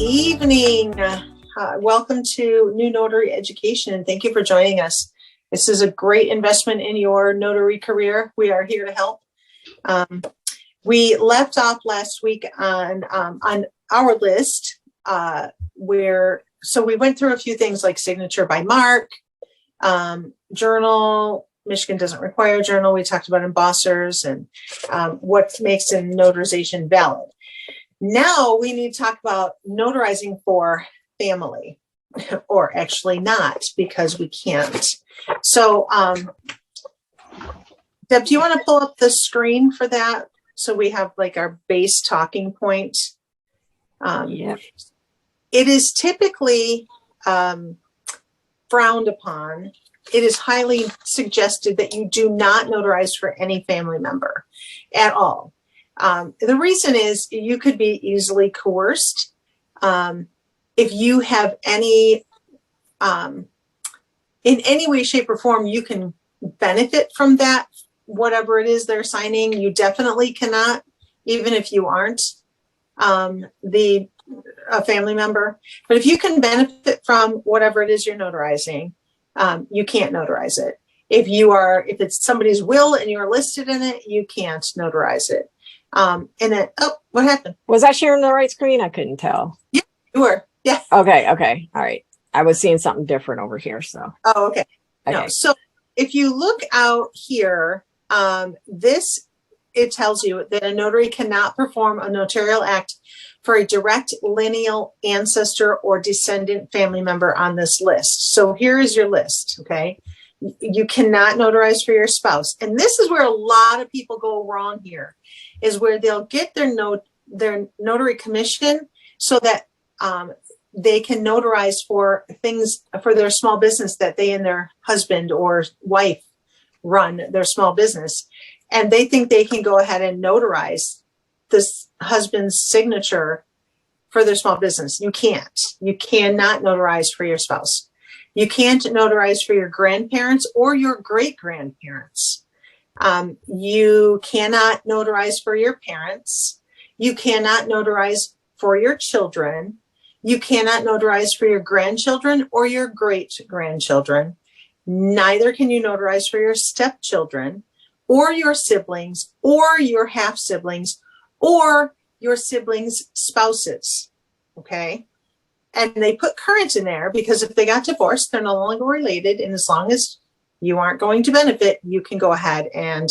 evening. Welcome to New Notary Education, and thank you for joining us. This is a great investment in your notary career. We are here to help. We left off last week on our list so we went through a few things like signature by mark, journal. Michigan doesn't require a journal. We talked about embossers and what makes a notarization valid. Now we need to talk about notarizing for family, or actually not, because we can't. So, Deb, do you want to pull up the screen for that? So we have like our base talking point. Yep. It is typically frowned upon. It is highly suggested that you do not notarize for any family member at all. The reason is you could be easily coerced. If you have any, in any way, shape, or form, you can benefit from that, whatever it is they're signing. You definitely cannot, even if you aren't a family member. But if you can benefit from whatever it is you're notarizing, you can't notarize it. If it's somebody's will and you're listed in it, you can't notarize it. What happened? Was I sharing the right screen? I couldn't tell. Yeah, you were. Yeah. Okay. All right. I was seeing something different over here. So. Oh, okay. No. So if you look out here, it tells you that a notary cannot perform a notarial act for a direct lineal ancestor or descendant family member on this list. So here is your list. Okay. You cannot notarize for your spouse. And this is where a lot of people go wrong here, is where they'll get their notary commission so that they can notarize for things for their small business that they and their husband or wife run their small business. And they think they can go ahead and notarize this husband's signature for their small business. You can't. You cannot notarize for your spouse. You can't notarize for your grandparents or your great-grandparents. You cannot notarize for your parents. You cannot notarize for your children. You cannot notarize for your grandchildren or your great-grandchildren. Neither can you notarize for your stepchildren or your siblings or your half-siblings or your siblings' spouses. Okay? And they put current in there because if they got divorced, they're no longer related. And as long as you aren't going to benefit, you can go ahead and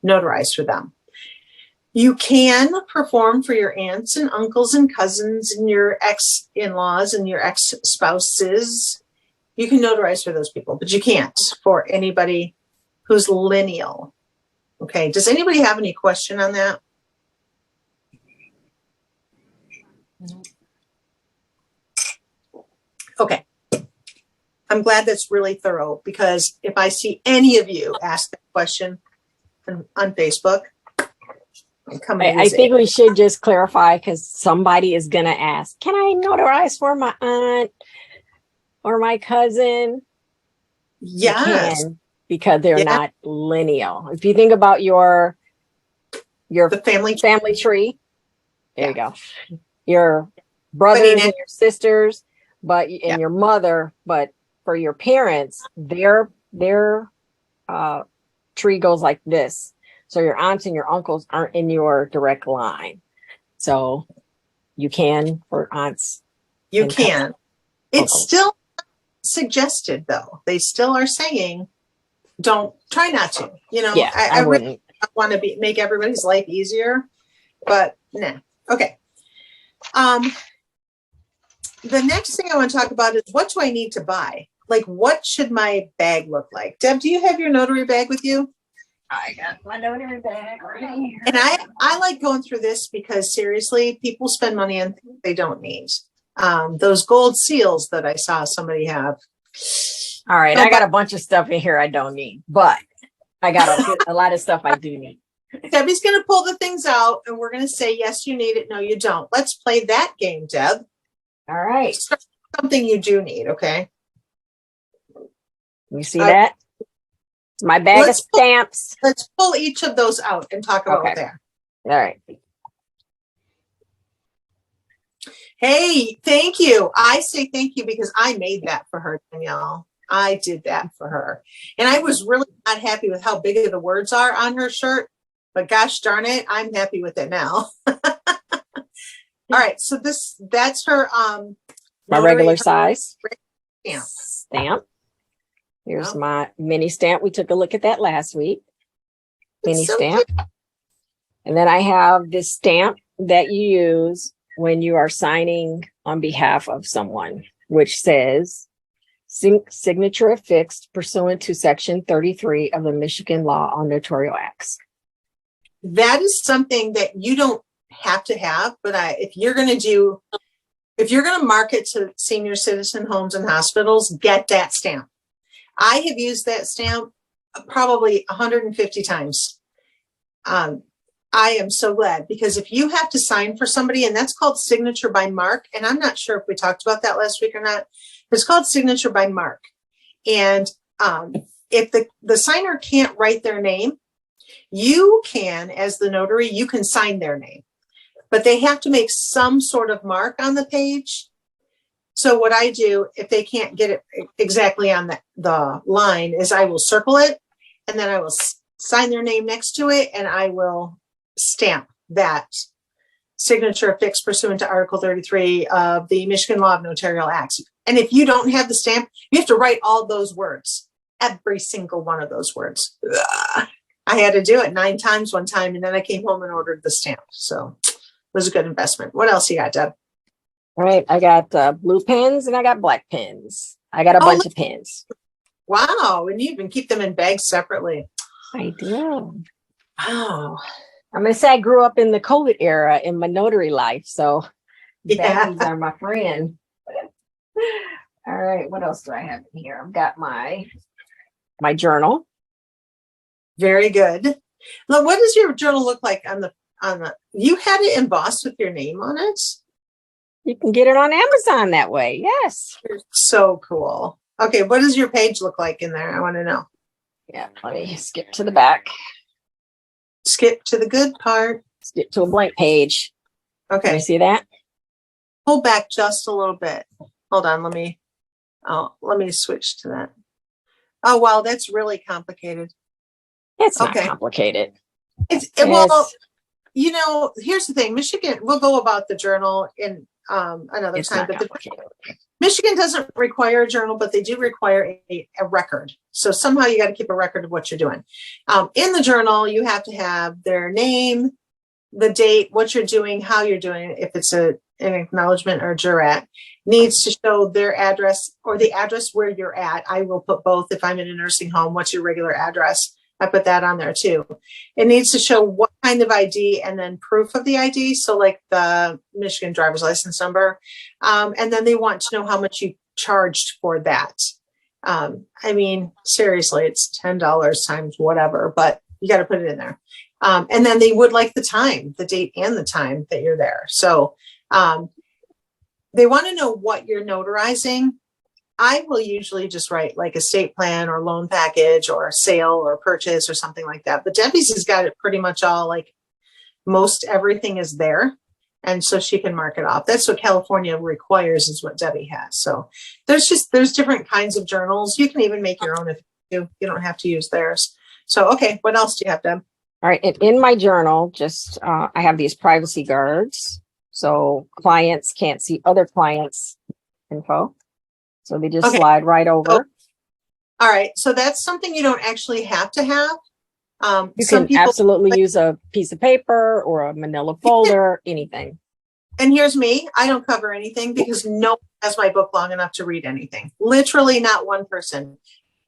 notarize for them. You can perform for your aunts and uncles and cousins and your ex-in-laws and your ex-spouses. You can notarize for those people, but you can't for anybody who's lineal. Okay. Does anybody have any question on that? Okay. I'm glad that's really thorough, because if I see any of you ask that question on Facebook, I think we should just clarify, because somebody is going to ask, can I notarize for my aunt or my cousin? Yes. You can, because they're not lineal. If you think about the family tree, there you go. Your brothers and your sisters, and your mother, but for your parents, their tree goes like this. So your aunts and your uncles aren't in your direct line. So you can for aunts. You can. It's still suggested, though. They still are saying, try not to. Yeah, I really want to make everybody's life easier, but nah. Okay. The next thing I want to talk about is, what do I need to buy? Like, what should my bag look like? Deb, do you have your notary bag with you? I got my notary bag right here. And I like going through this because, seriously, people spend money on things they don't need. Those gold seals that I saw somebody have. All right. I got a bunch of stuff in here I don't need, but I got a lot of stuff I do need. Debbie's going to pull the things out and we're going to say, yes, you need it. No, you don't. Let's play that game, Deb. All right. Something you do need. Okay. You see that? My bag of stamps. Let's pull each of those out and talk about what they are. All right. Hey, thank you. I say thank you because I made that for her, Danielle. I did that for her. And I was really not happy with how big of the words are on her shirt, but gosh darn it, I'm happy with it now. All right, so that's her my regular size stamp. Stamp. Here's my mini stamp. We took a look at that last week. Mini stamp. Cute. And then I have this stamp that you use when you are signing on behalf of someone, which says signature affixed pursuant to section 33 of the Michigan law on notarial acts. That is something that you don't have to have, but if you're going to market to senior citizen homes and hospitals, get that stamp. I have used that stamp probably 150 times. I am so glad, because if you have to sign for somebody, and that's called signature by mark, and I'm not sure if we talked about that last week or not, but it's called signature by mark. And if the signer can't write their name, you can, as the notary, you can sign their name, but they have to make some sort of mark on the page. So what I do, if they can't get it exactly on the line, is I will circle it, and then I will sign their name next to it, and I will stamp that signature affixed pursuant to Article 33 of the Michigan Law of Notarial Acts. And if you don't have the stamp, you have to write all those words, every single one of those words. Ugh. I had to do it 9 times one time, and then I came home and ordered the stamp. So it was a good investment. What else you got, Deb? All right, I got blue pens and I got black pens. I got a bunch of pens. Wow, and you even keep them in bags separately. I do. Wow. I'm going to say I grew up in the COVID era in my notary life, so baggies are my friend. All right, what else do I have in here? I've got my journal. Very good. Now, what does your journal look like on the you had it embossed with your name on it? You can get it on Amazon that way. Yes. So cool. Okay, what does your page look like in there? I want to know. Yeah, let me skip to the back. Skip to the good part. Skip to a blank page. Okay. Can you see that? Pull back just a little bit. Hold on, let me switch to that. Oh, wow, that's really complicated. It's not complicated. Well, you know, here's the thing. Michigan, we'll go about the journal in another time, but Michigan doesn't require a journal, but they do require a record. So somehow you got to keep a record of what you're doing. In the journal, you have to have their name, the date, what you're doing, how you're doing it. If it's an acknowledgement or a jurat, needs to show their address or the address where you're at. I will put both. If I'm in a nursing home, what's your regular address? I put that on there too. It needs to show what kind of ID and then proof of the ID. So like the Michigan driver's license number. And then they want to know how much you charged for that. I mean, seriously, it's $10 times whatever, but you got to put it in there. And then they would like the time, the date and the time that you're there. So they want to know what you're notarizing. I will usually just write like estate plan or loan package or sale or purchase or something like that. But Debbie's has got it pretty much all, like most everything is there. And so she can mark it off. That's what California requires, is what Debbie has. So there's different kinds of journals. You can even make your own if you don't have to use theirs. So, okay, what else do you have, Deb? All right. And in my journal, just I have these privacy guards. So clients can't see other clients' info. So they just slide right over. So, all right. So that's something you don't actually have to have. You can absolutely use a piece of paper or a manila folder, anything. And here's me. I don't cover anything because no one has my book long enough to read anything. Literally not one person.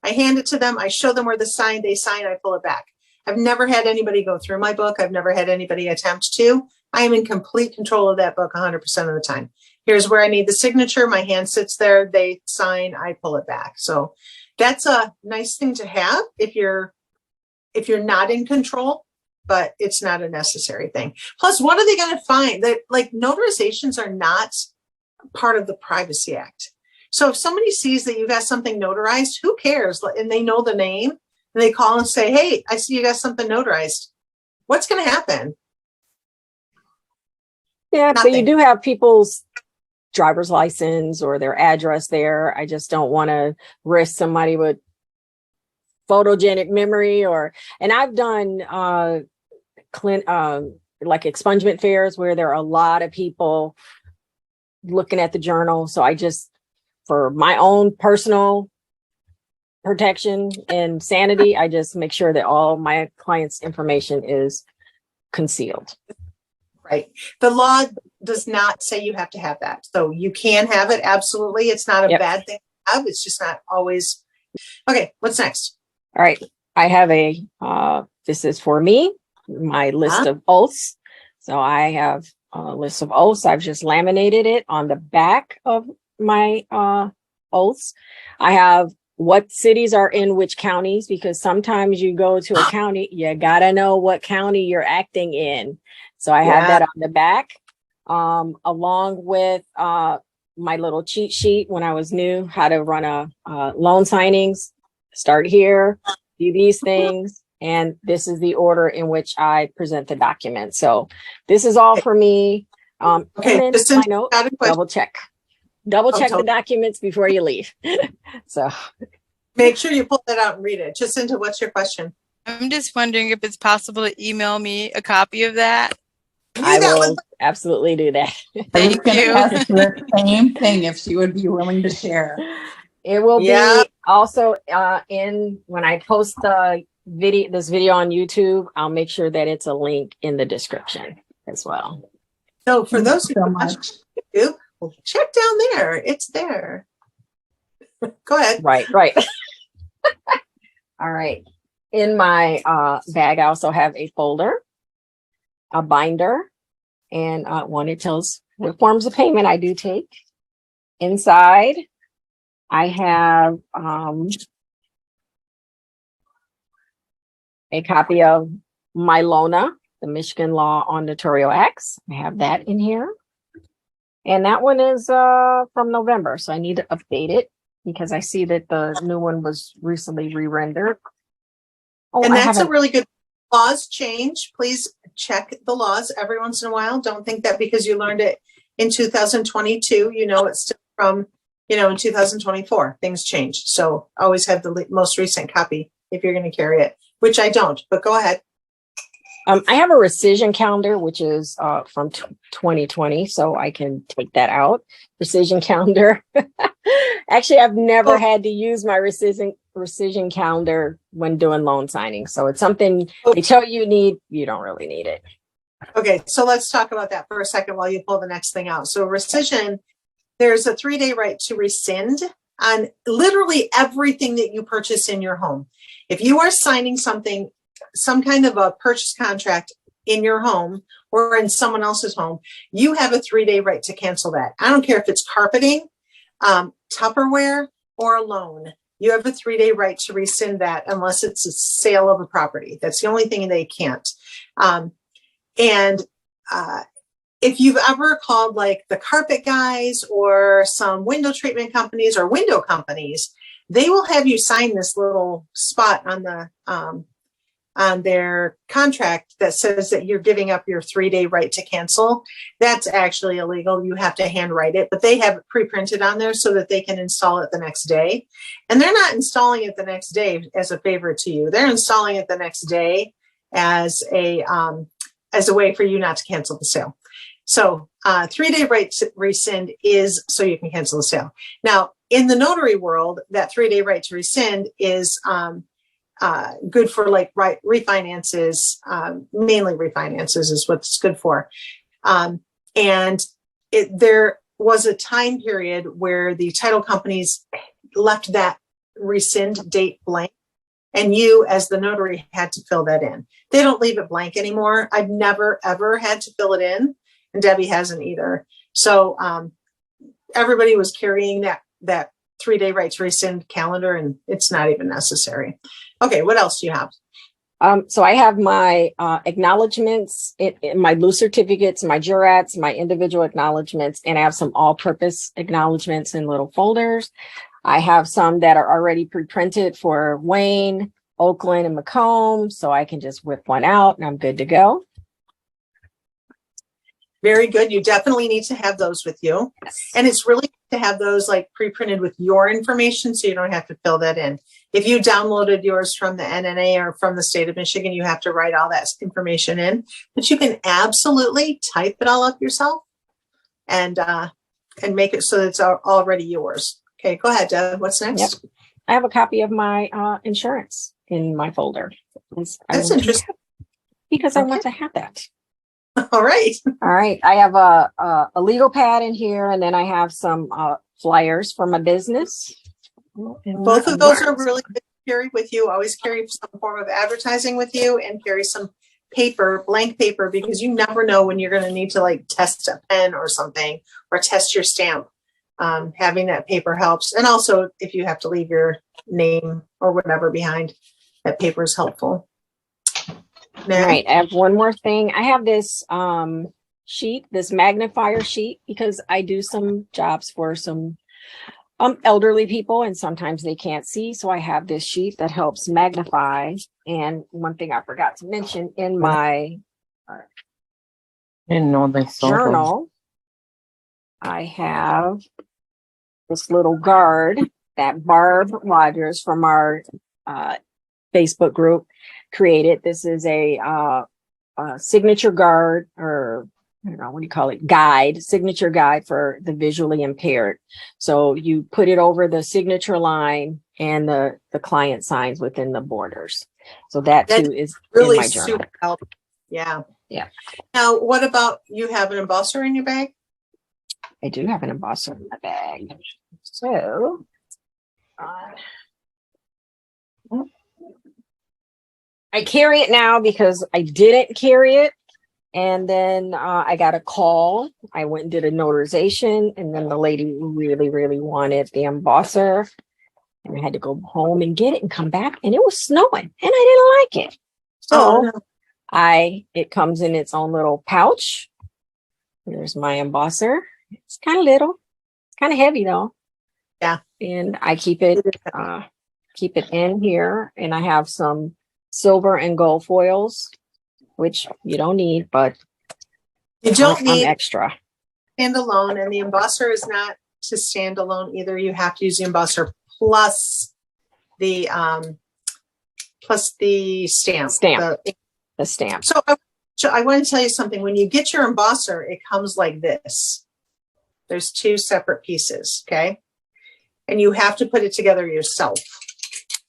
I hand it to them. I show them where they sign. I pull it back. I've never had anybody go through my book. I've never had anybody attempt to. I am in complete control of that book 100% of the time. Here's where I need the signature. My hand sits there. They sign. I pull it back. So that's a nice thing to have if you're not in control, but it's not a necessary thing. Plus, what are they going to find? That like notarizations are not part of the Privacy Act. So if somebody sees that you got something notarized, who cares? And they know the name and they call and say, hey, I see you got something notarized. What's going to happen? Yeah, Nothing. but you do have people's driver's license or their address there. I just don't want to risk somebody with photogenic memory and I've done like expungement fairs where there are a lot of people looking at the journal. So I just, for my own personal protection and sanity, I just make sure that all my clients' information is concealed. Right. The law does not say you have to have that. So you can have it. Absolutely. It's not a bad thing to have. It's just not always. Okay. What's next? All right. I have this is for me, my list of oaths. So I have a list of oaths. I've just laminated it on the back of my oaths. I have what cities are in which counties, because sometimes you go to a county, you gotta know what county you're acting in. So I have that on the back, along with my little cheat sheet when I was new, how to run a loan signings, start here, do these things. And this is the order in which I present the document. So this is all for me. Okay, and then my note, double check the documents before you leave. So make sure you pull that out and read it. Jacinta, what's your question? I'm just wondering if it's possible to email me a copy of that. I will absolutely do that. Thank you. Ask the same thing if she would be willing to share. It will be also when I post this video on YouTube, I'll make sure that it's a link in the description as well. So for those who watch YouTube, check down there. It's there. Go ahead. Right. All right. In my bag, I also have a folder, a binder, and one it tells what forms of payment I do take. Inside, I have a copy of my LONA, the Michigan Law on Notarial Acts. I have that in here. And that one is from November, so I need to update it because I see that the new one was recently re-rendered. Oh, and that's a really good laws change. Please check the laws every once in a while. Don't think that because you learned it in 2022, it's still from, in 2024, things change. So always have the most recent copy if you're going to carry it, which I don't, but go ahead. I have a rescission calendar, which is from 2020, so I can take that out. Rescission calendar. Actually, I've never had to use my rescission calendar when doing loan signing. So it's something they tell you need, you don't really need it. Okay, so let's talk about that for a second while you pull the next thing out. So rescission, there's a 3-day right to rescind on literally everything that you purchase in your home. If you are signing something, some kind of a purchase contract in your home or in someone else's home, you have a 3-day right to cancel that. I don't care if it's carpeting, Tupperware, or a loan. You have a 3-day right to rescind that unless it's a sale of a property. That's the only thing they can't. If you've ever called like the carpet guys or some window treatment companies or window companies, they will have you sign this little spot on their contract that says that you're giving up your 3-day right to cancel. That's actually illegal. You have to handwrite it, but they have it pre-printed on there so that they can install it the next day. And they're not installing it the next day as a favor to you. They're installing it the next day as a way for you not to cancel the sale. So 3-day right to rescind is so you can cancel the sale. Now, in the notary world, that 3-day right to rescind is good for like refinances, mainly refinances is what it's good for. There was a time period where the title companies left that rescind date blank, and you as the notary had to fill that in. They don't leave it blank anymore. I've never, ever had to fill it in, and Debbie hasn't either. So everybody was carrying that 3-day right to rescind calendar, and it's not even necessary. Okay, what else do you have? So I have my acknowledgements, my loose certificates, my jurats, my individual acknowledgements, and I have some all-purpose acknowledgements in little folders. I have some that are already pre-printed for Wayne, Oakland, and Macomb, so I can just whip one out and I'm good to go. Very good. You definitely need to have those with you. Yes. And it's really to have those like pre-printed with your information so you don't have to fill that in. If you downloaded yours from the NNA or from the state of Michigan, you have to write all that information in. But you can absolutely type it all up yourself and make it so that it's already yours. Okay, go ahead, Deb. What's next? Yep. I have a copy of my insurance in my folder. That's interesting. Because I want to have that. All right. All right. I have a legal pad in here, and then I have some flyers for my business. Both of those are really good to carry with you. Always carry some form of advertising with you and carry some paper, blank paper, because you never know when you're going to need to like test a pen or something or test your stamp. Having that paper helps. And also if you have to leave your name or whatever behind, that paper is helpful. All right. I have one more thing. I have this sheet, this magnifier sheet, because I do some jobs for some elderly people and sometimes they can't see. So I have this sheet that helps magnify. And one thing I forgot to mention in my journal, I have this little guard that Barb Rogers from our Facebook group created. This is a signature guard, or I don't know, what do you call it? Guide, signature guide for the visually impaired. So you put it over the signature line and the client signs within the borders. So that too is really in my journal. super helpful. Yeah. Yeah. Now, what about you have an embosser in your bag? I do have an embosser in my bag. So I carry it now because I didn't carry it. And then I got a call. I went and did a notarization. And then the lady really, really wanted the embosser. And I had to go home and get it and come back. And it was snowing. And I didn't like it. So it comes in its own little pouch. There's my embosser. It's kind of little. It's kind of heavy though. Yeah. And I keep it in here. And I have some silver and gold foils, which you don't need, but you don't need extra. Stand alone, and the embosser is not to stand alone either. You have to use the embosser plus the stamp. The stamp. So I want to tell you something. When you get your embosser, it comes like this. There's two separate pieces, okay? And you have to put it together yourself.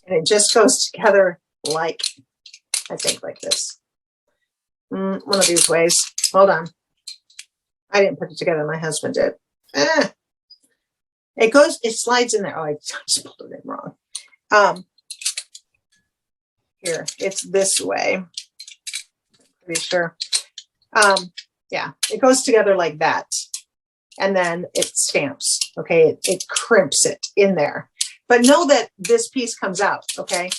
And it just goes together like, I think like this. One of these ways. Hold on. I didn't put it together. My husband did. It slides in there. Oh, I just pulled it in wrong. Here, it's this way. Pretty sure. Yeah, it goes together like that. And then it stamps. Okay, it crimps it in there. But know that this piece comes out, okay?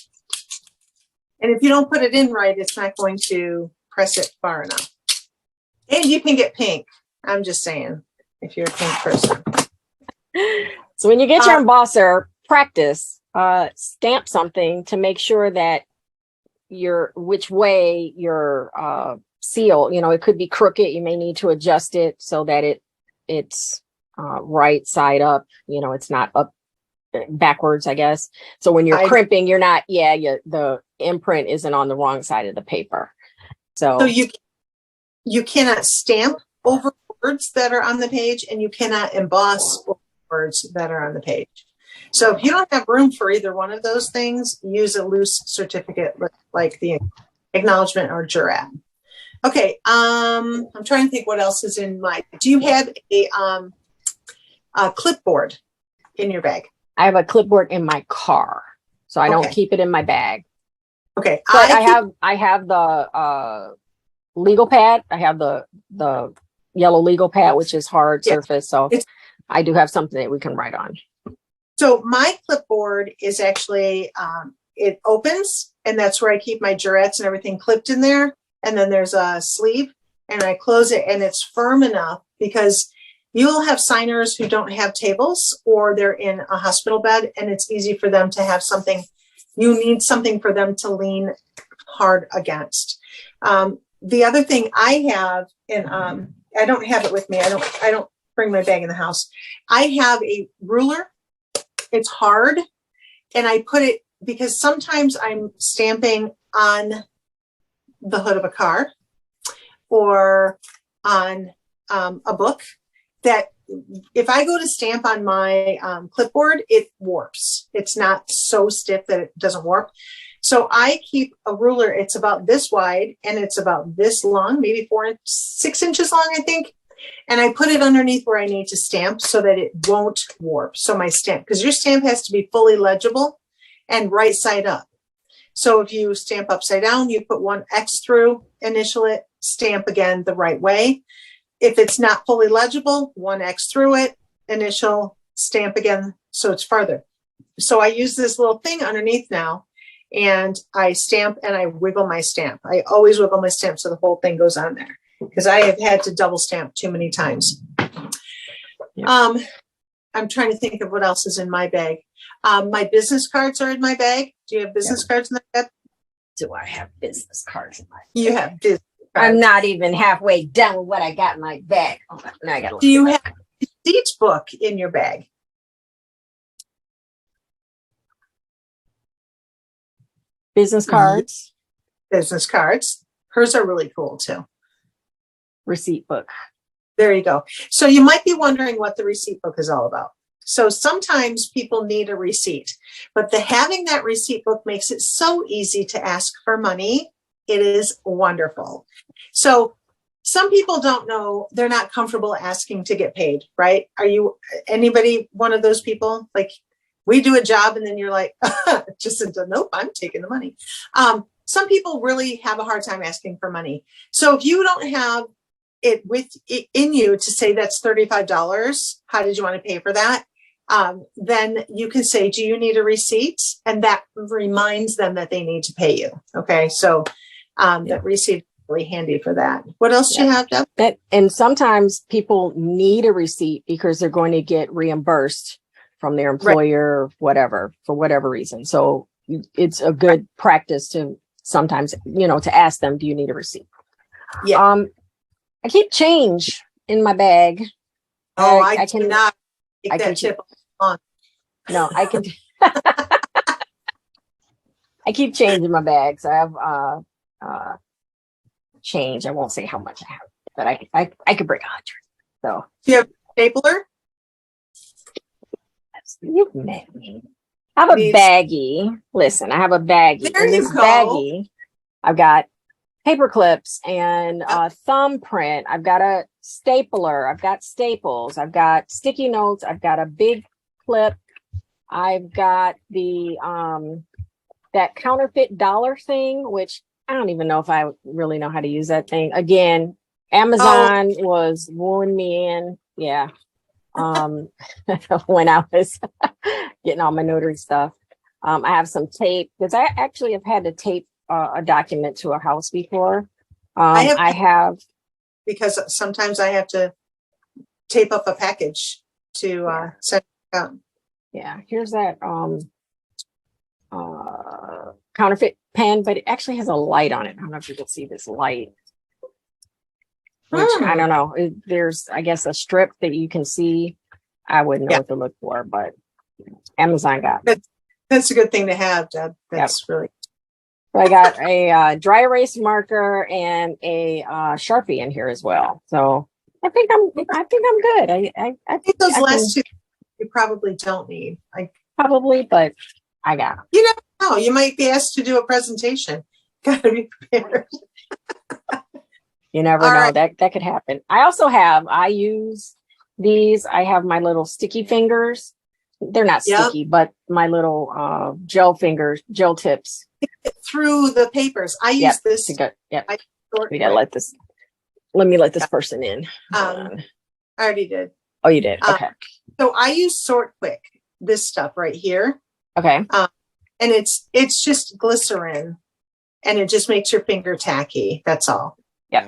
And if you don't put it in right, it's not going to press it far enough. And you can get pink. I'm just saying, if you're a pink person. So when you get your embosser, practice, stamp something to make sure that which way your seal, it could be crooked. You may need to adjust it so that it's right side up, it's not up backwards, I guess. So when you're crimping, you're not, the imprint isn't on the wrong side of the paper. So you cannot stamp over words that are on the page, and you cannot emboss over words that are on the page. So if you don't have room for either one of those things, use a loose certificate like the acknowledgement or jurat. Okay, I'm trying to think what else is in my. Do you have a clipboard in your bag? I have a clipboard in my car, so I don't keep it in my bag. Okay, but I have the legal pad. I have the yellow legal pad, which is hard surface. So I do have something that we can write on. So my clipboard is actually, it opens, and that's where I keep my jurats and everything clipped in there. And then there's a sleeve, and I close it, and it's firm enough because you'll have signers who don't have tables, or they're in a hospital bed, and it's easy for them to have something. You need something for them to lean hard against. The other thing I have, and I don't have it with me. I don't bring my bag in the house. I have a ruler. It's hard. And I put it, because sometimes I'm stamping on the hood of a car or on a book, that if I go to stamp on my clipboard, it warps. It's not so stiff that it doesn't warp. So I keep a ruler. It's about this wide and it's about this long, maybe 6 inches long, I think. And I put it underneath where I need to stamp so that it won't warp. So my stamp, because your stamp has to be fully legible and right side up. So if you stamp upside down, you put one X through, initial it, stamp again the right way. If it's not fully legible, one X through it, initial, stamp again, so it's farther. So I use this little thing underneath now, and I stamp and I wiggle my stamp. I always wiggle my stamp so the whole thing goes on there, because I have had to double stamp too many times. Yeah. I'm trying to think of what else is in my bag. My business cards are in my bag. Do you have business cards in that bag? Do I have business cards in my bag? You have business cards. I'm not even halfway done with what I got in my bag. Oh, now I gotta Do you have a receipt book in your bag? Business cards? Business cards. Hers are really cool too. Receipt book. There you go. So you might be wondering what the receipt book is all about. So sometimes people need a receipt, but having that receipt book makes it so easy to ask for money. It is wonderful. So some people don't know, they're not comfortable asking to get paid, right? Are you anybody one of those people? Like, we do a job and then you're like, just nope, I'm taking the money. Some people really have a hard time asking for money. So if you don't have it in you to say that's $35, how did you want to pay for that? Then you can say, do you need a receipt? And that reminds them that they need to pay you. Okay. So that receipt is really handy for that. What else do you have, Deb? And sometimes people need a receipt because they're going to get reimbursed from their employer, right, whatever, for whatever reason. So it's a good practice to sometimes, to ask them, do you need a receipt? Yeah. I keep change in my bag. Oh, I cannot take that tip on. No, I can. I keep change in my bags. I have change. I won't say how much I have, but I could bring 100. So do you have a stapler? You've met me. I have a baggie. Listen, I have a baggie. There in this you go. Baggie, I've got paper clips and a thumbprint. I've got a stapler. I've got staples. I've got sticky notes. I've got a big clip. I've got the that counterfeit dollar thing, which I don't even know if I really know how to use that thing. Again, Amazon was wooing me in. Yeah. When I was getting all my notary stuff. I have some tape because I actually have had to tape a document to a house before. I have because sometimes I have to tape up a package to send it out. Yeah, here's that counterfeit pen, but it actually has a light on it. I don't know if you can see this light. Which I don't know. There's, I guess, a strip that you can see. I wouldn't know what to look for, but Amazon got it. That's a good thing to have, Deb. That's really. So I got a dry erase marker and a Sharpie in here as well. So I think I'm good. I think those last two you probably don't need. Probably, but I got them. You never know. You might be asked to do a presentation. Got to be prepared. You never know. Right. That could happen. I use these. I have my little sticky fingers. They're not sticky, but my little gel fingers, gel tips. Through the papers. I use this. We gotta let me let this person in. I already did. Oh, you did? Okay. So I use Sort Quick, this stuff right here. Okay. And it's just glycerin and it just makes your finger tacky. That's all. Yeah.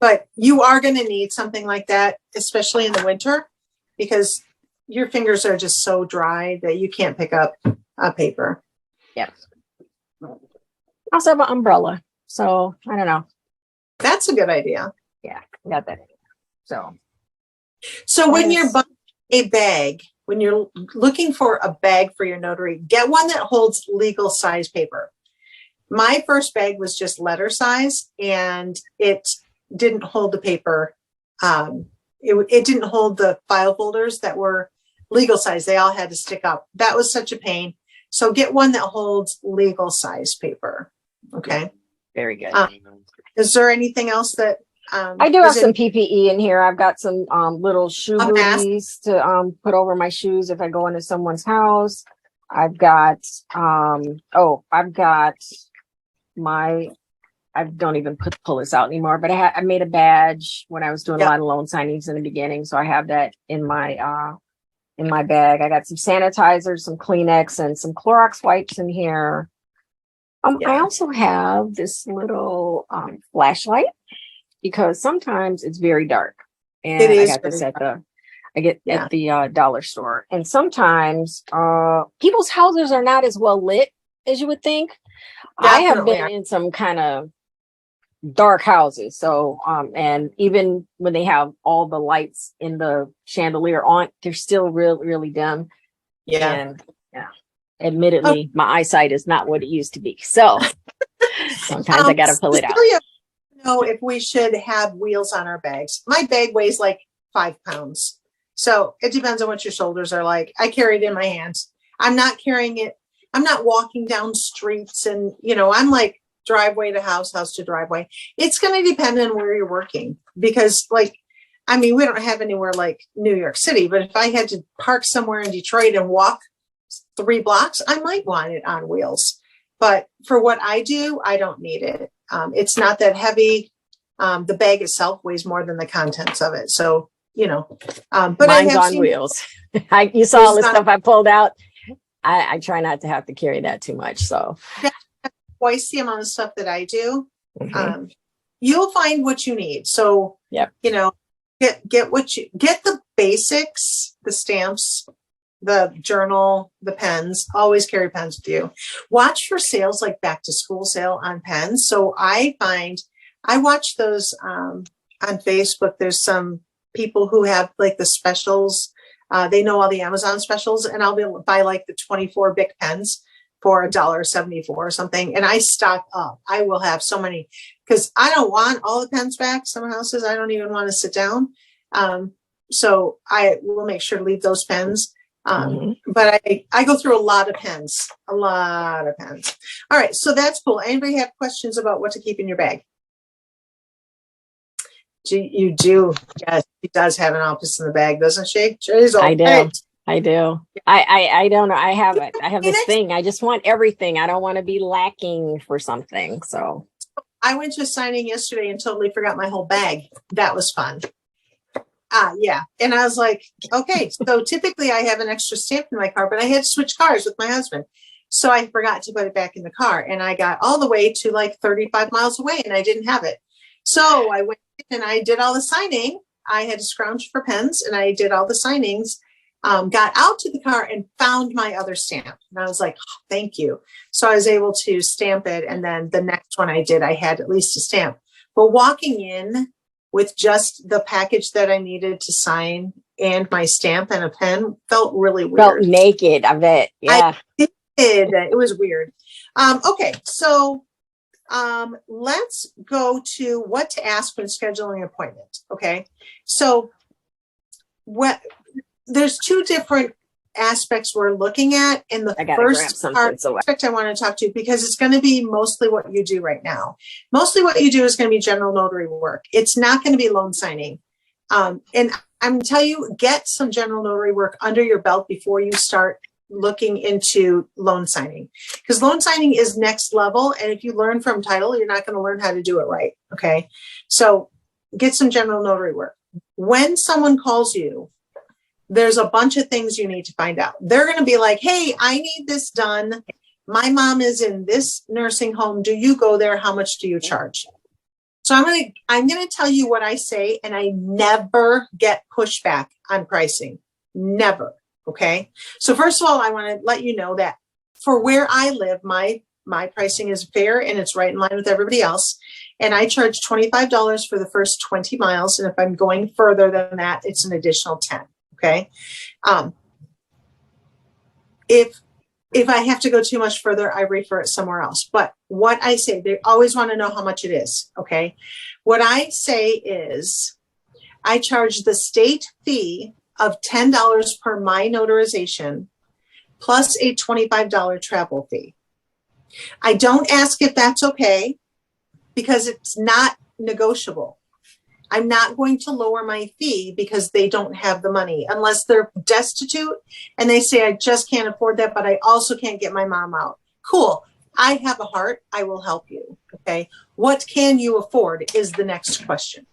But you are going to need something like that, especially in the winter, because your fingers are just so dry that you can't pick up a paper. Yeah. I also have an umbrella. So I don't know. That's a good idea. Yeah. Got that. So when you're Yes. buying a bag, when you're looking for a bag for your notary, get one that holds legal size paper. My first bag was just letter size, and it didn't hold the paper. It didn't hold the file folders that were legal size. They all had to stick up. That was such a pain. So get one that holds legal size paper. Okay. Very good. Is there anything else that I do have is some PPE in here. I've got some little shoe A mask? booties to put over my shoes if I go into someone's house. I've got I've got my, I don't even pull this out anymore, but I made a badge when I was doing a lot of loan signings in the beginning, so I have that in my bag. I got some sanitizer, some Kleenex, and some Clorox wipes in here. I also have this little flashlight, because sometimes it's very dark, and It is I got this very at the dollar store. And sometimes people's houses are not as well lit as you would think. I have Definitely been are. in some kind of dark houses, so and even when they have all the lights in the chandelier on, they're still really dim. And admittedly, my eyesight is not what it used to be, so sometimes I gotta pull it out. Know if we should have wheels on our bags. My bag weighs like 5 pounds, so it depends on what your shoulders are like. I carry it in my hands. I'm not carrying it. I'm not walking down streets, and I'm like driveway to house, house to driveway. It's going to depend on where you're working, because we don't have anywhere like New York City, but if I had to park somewhere in Detroit and walk 3 blocks, I might want it on wheels. But for what I do, I don't need it. It's not that heavy. The bag itself weighs more than the contents of it. So, but mine's on wheels. You saw all the stuff I pulled out. I try not to have to carry that too much. So twice the amount of stuff that I do. You'll find what you need. So, get the basics, the stamps, the journal, the pens. Always carry pens with you. Watch for sales like back to school sale on pens. So I watch those on Facebook. There's some people who have like the specials. They know all the Amazon specials, and I'll buy like the 24 Bic pens for $1.74 or something. And I stock up. I will have so many, because I don't want all the pens back. Some houses I don't even want to sit down. So I will make sure to leave those pens. But I go through a lot of pens. All right. So that's cool. Anybody have questions about what to keep in your bag? You do. Yes, she does have an office in the bag, doesn't she? I do. I do. I don't know. I have it. I have this thing. I just want everything. I don't want to be lacking for something. So I went to a signing yesterday and totally forgot my whole bag. That was fun. Yeah. And I was like, okay, so typically I have an extra stamp in my car, but I had to switch cars with my husband. So I forgot to put it back in the car, and I got all the way to like 35 miles away and I didn't have it. So I went and I did all the signing. I had to scrounge for pens, and I did all the signings, got out to the car and found my other stamp. And I was like, oh, thank you. So I was able to stamp it. And then the next one I did, I had at least a stamp. But walking in with just the package that I needed to sign and my stamp and a pen felt really weird. Felt naked, I bet. Yeah. I did. It was weird. Okay. So let's go to what to ask when scheduling an appointment. Okay. So there's 2 different aspects we're looking at. And the first aspect I want to talk to, because it's going to be mostly what you do right now. Mostly what you do is going to be general notary work. It's not going to be loan signing. And I'm going to tell you, get some general notary work under your belt before you start looking into loan signing, because loan signing is next level. And if you learn from title, you're not going to learn how to do it right. Okay. So get some general notary work. When someone calls you, there's a bunch of things you need to find out. They're going to be like, hey, I need this done. My mom is in this nursing home. Do you go there? How much do you charge? So I'm going to tell you what I say, and I never get pushback on pricing. Never. Okay. So first of all, I want to let you know that for where I live, my pricing is fair and it's right in line with everybody else. And I charge $25 for the first 20 miles. And if I'm going further than that, it's an additional 10. Okay. If I have to go too much further, I refer it somewhere else. But what I say, they always want to know how much it is. Okay. What I say is I charge the state fee of $10 per my notarization plus a $25 travel fee. I don't ask if that's okay because it's not negotiable. I'm not going to lower my fee because they don't have the money unless they're destitute and they say, I just can't afford that, but I also can't get my mom out. Cool. I have a heart. I will help you. Okay. What can you afford is the next question.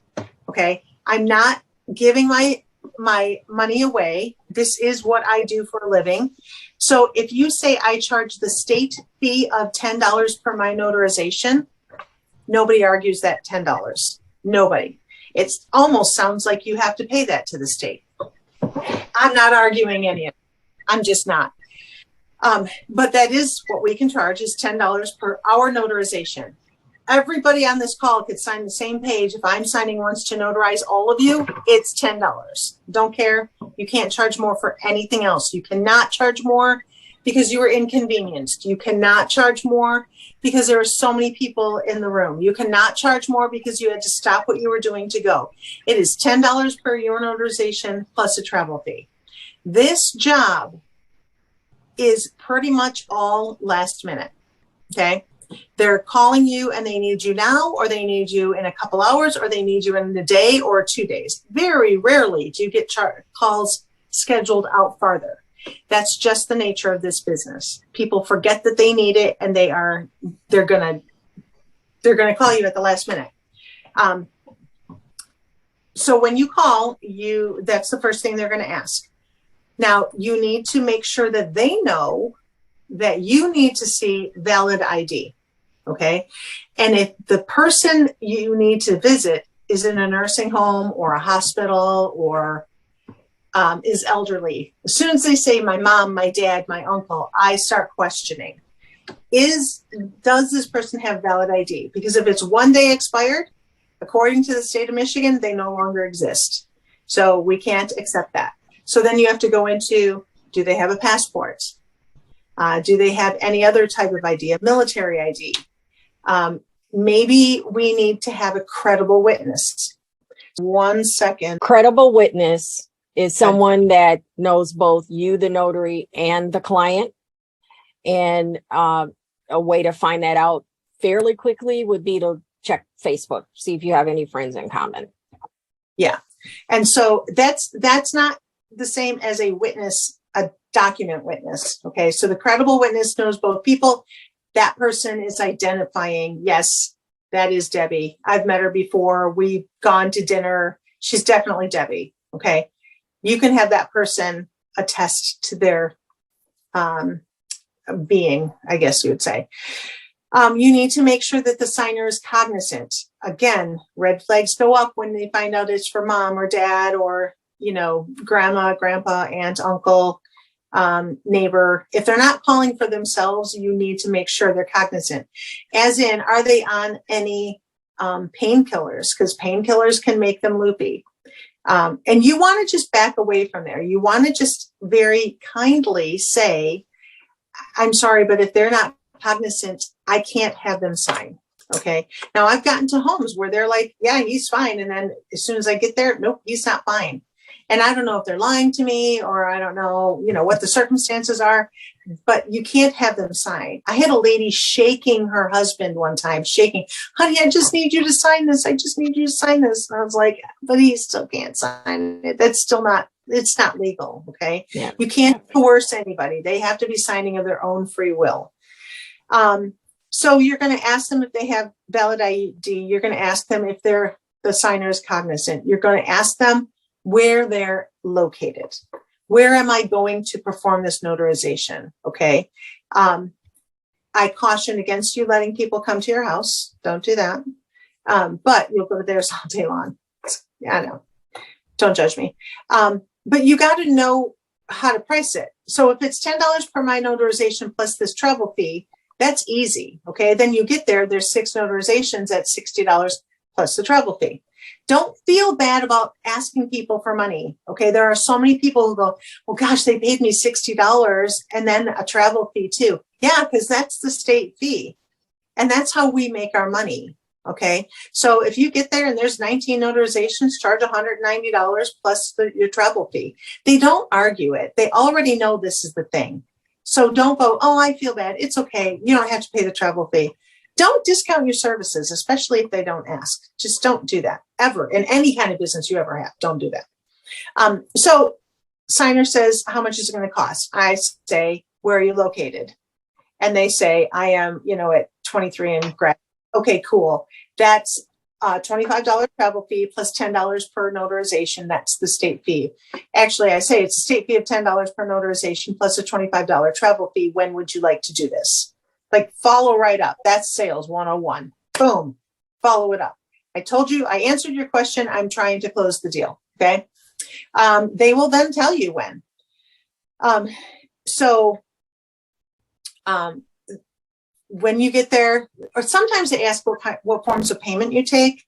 Okay. I'm not giving my money away. This is what I do for a living. So if you say I charge the state fee of $10 per my notarization, nobody argues that $10. Nobody. It almost sounds like you have to pay that to the state. I'm not arguing any of it. I'm just not. But that is what we can charge is $10 per hour notarization. Everybody on this call could sign the same page. If I'm signing once to notarize all of you, it's $10. Don't care. You can't charge more for anything else. You cannot charge more because you were inconvenienced. You cannot charge more because there are so many people in the room. You cannot charge more because you had to stop what you were doing to go. It is $10 per your notarization plus a travel fee. This job is pretty much all last minute. Okay. They're calling you and they need you now, or they need you in a couple hours, or they need you in a day or 2 days. Very rarely do you get calls scheduled out farther. That's just the nature of this business. People forget that they need it, and they're gonna call you at the last minute. So when you call, that's the first thing they're going to ask. Now you need to make sure that they know that you need to see valid ID. Okay. And if the person you need to visit is in a nursing home or a hospital or is elderly, as soon as they say my mom, my dad, my uncle, I start questioning, does this person have valid ID? Because if it's 1 day expired, according to the state of Michigan, they no longer exist. So we can't accept that. So then you have to go into, do they have a passport? Do they have any other type of ID, a military ID? Maybe we need to have a credible witness. 1 second. Credible witness is someone that knows both you, the notary, and the client. And a way to find that out fairly quickly would be to check Facebook, see if you have any friends in common. Yeah. And so that's not the same as a witness, a document witness. Okay. So the credible witness knows both people. That person is identifying, yes, that is Debbie. I've met her before. We've gone to dinner. She's definitely Debbie. Okay. You can have that person attest to their being, I guess you would say. You need to make sure that the signer is cognizant. Again, red flags go up when they find out it's for mom or dad or, grandma, grandpa, aunt, uncle, neighbor. If they're not calling for themselves, you need to make sure they're cognizant. As in, are they on any painkillers? Because painkillers can make them loopy. And you want to just back away from there. You want to just very kindly say, I'm sorry, but if they're not cognizant, I can't have them sign. Okay. Now I've gotten to homes where they're like, yeah, he's fine. And then as soon as I get there, nope, he's not fine. And I don't know if they're lying to me or I don't know, what the circumstances are, but you can't have them sign. I had a lady shaking her husband one time, honey, I just need you to sign this. I just need you to sign this. And I was like, but he still can't sign it. That's still not, it's not legal. Okay. Yeah. You can't coerce anybody. They have to be signing of their own free will. So you're going to ask them if they have valid ID. You're going to ask them if the signer is cognizant. You're going to ask them where they're located. Where am I going to perform this notarization? Okay. I caution against you letting people come to your house. Don't do that. But you'll go there all day long. Yeah, I know. Don't judge me. But you got to know how to price it. So if it's $10 per my notarization plus this travel fee, That's easy. Okay. Then you get there, there's 6 notarizations at $60 plus the travel fee. Don't feel bad about asking people for money. Okay. There are so many people who go, well, gosh, they paid me $60 and then a travel fee too. Yeah, because that's the state fee. And that's how we make our money. Okay. So if you get there and there's 19 notarizations, charge $190 plus your travel fee. They don't argue it. They already know this is the thing. So don't go, oh, I feel bad. It's okay. You don't have to pay the travel fee. Don't discount your services, especially if they don't ask. Just don't do that ever in any kind of business you ever have. Don't do that. So signer says, how much is it going to cost? I say, where are you located? And they say, I am, at 23 in Grad. Okay, cool. That's $25 travel fee plus $10 per notarization. That's the state fee. Actually, I say it's a state fee of $10 per notarization plus a $25 travel fee. When would you like to do this? Like, follow right up. That's sales 101. Boom. Follow it up. I told you, I answered your question. I'm trying to close the deal. Okay. They will then tell you when. When you get there, or sometimes they ask what forms of payment you take.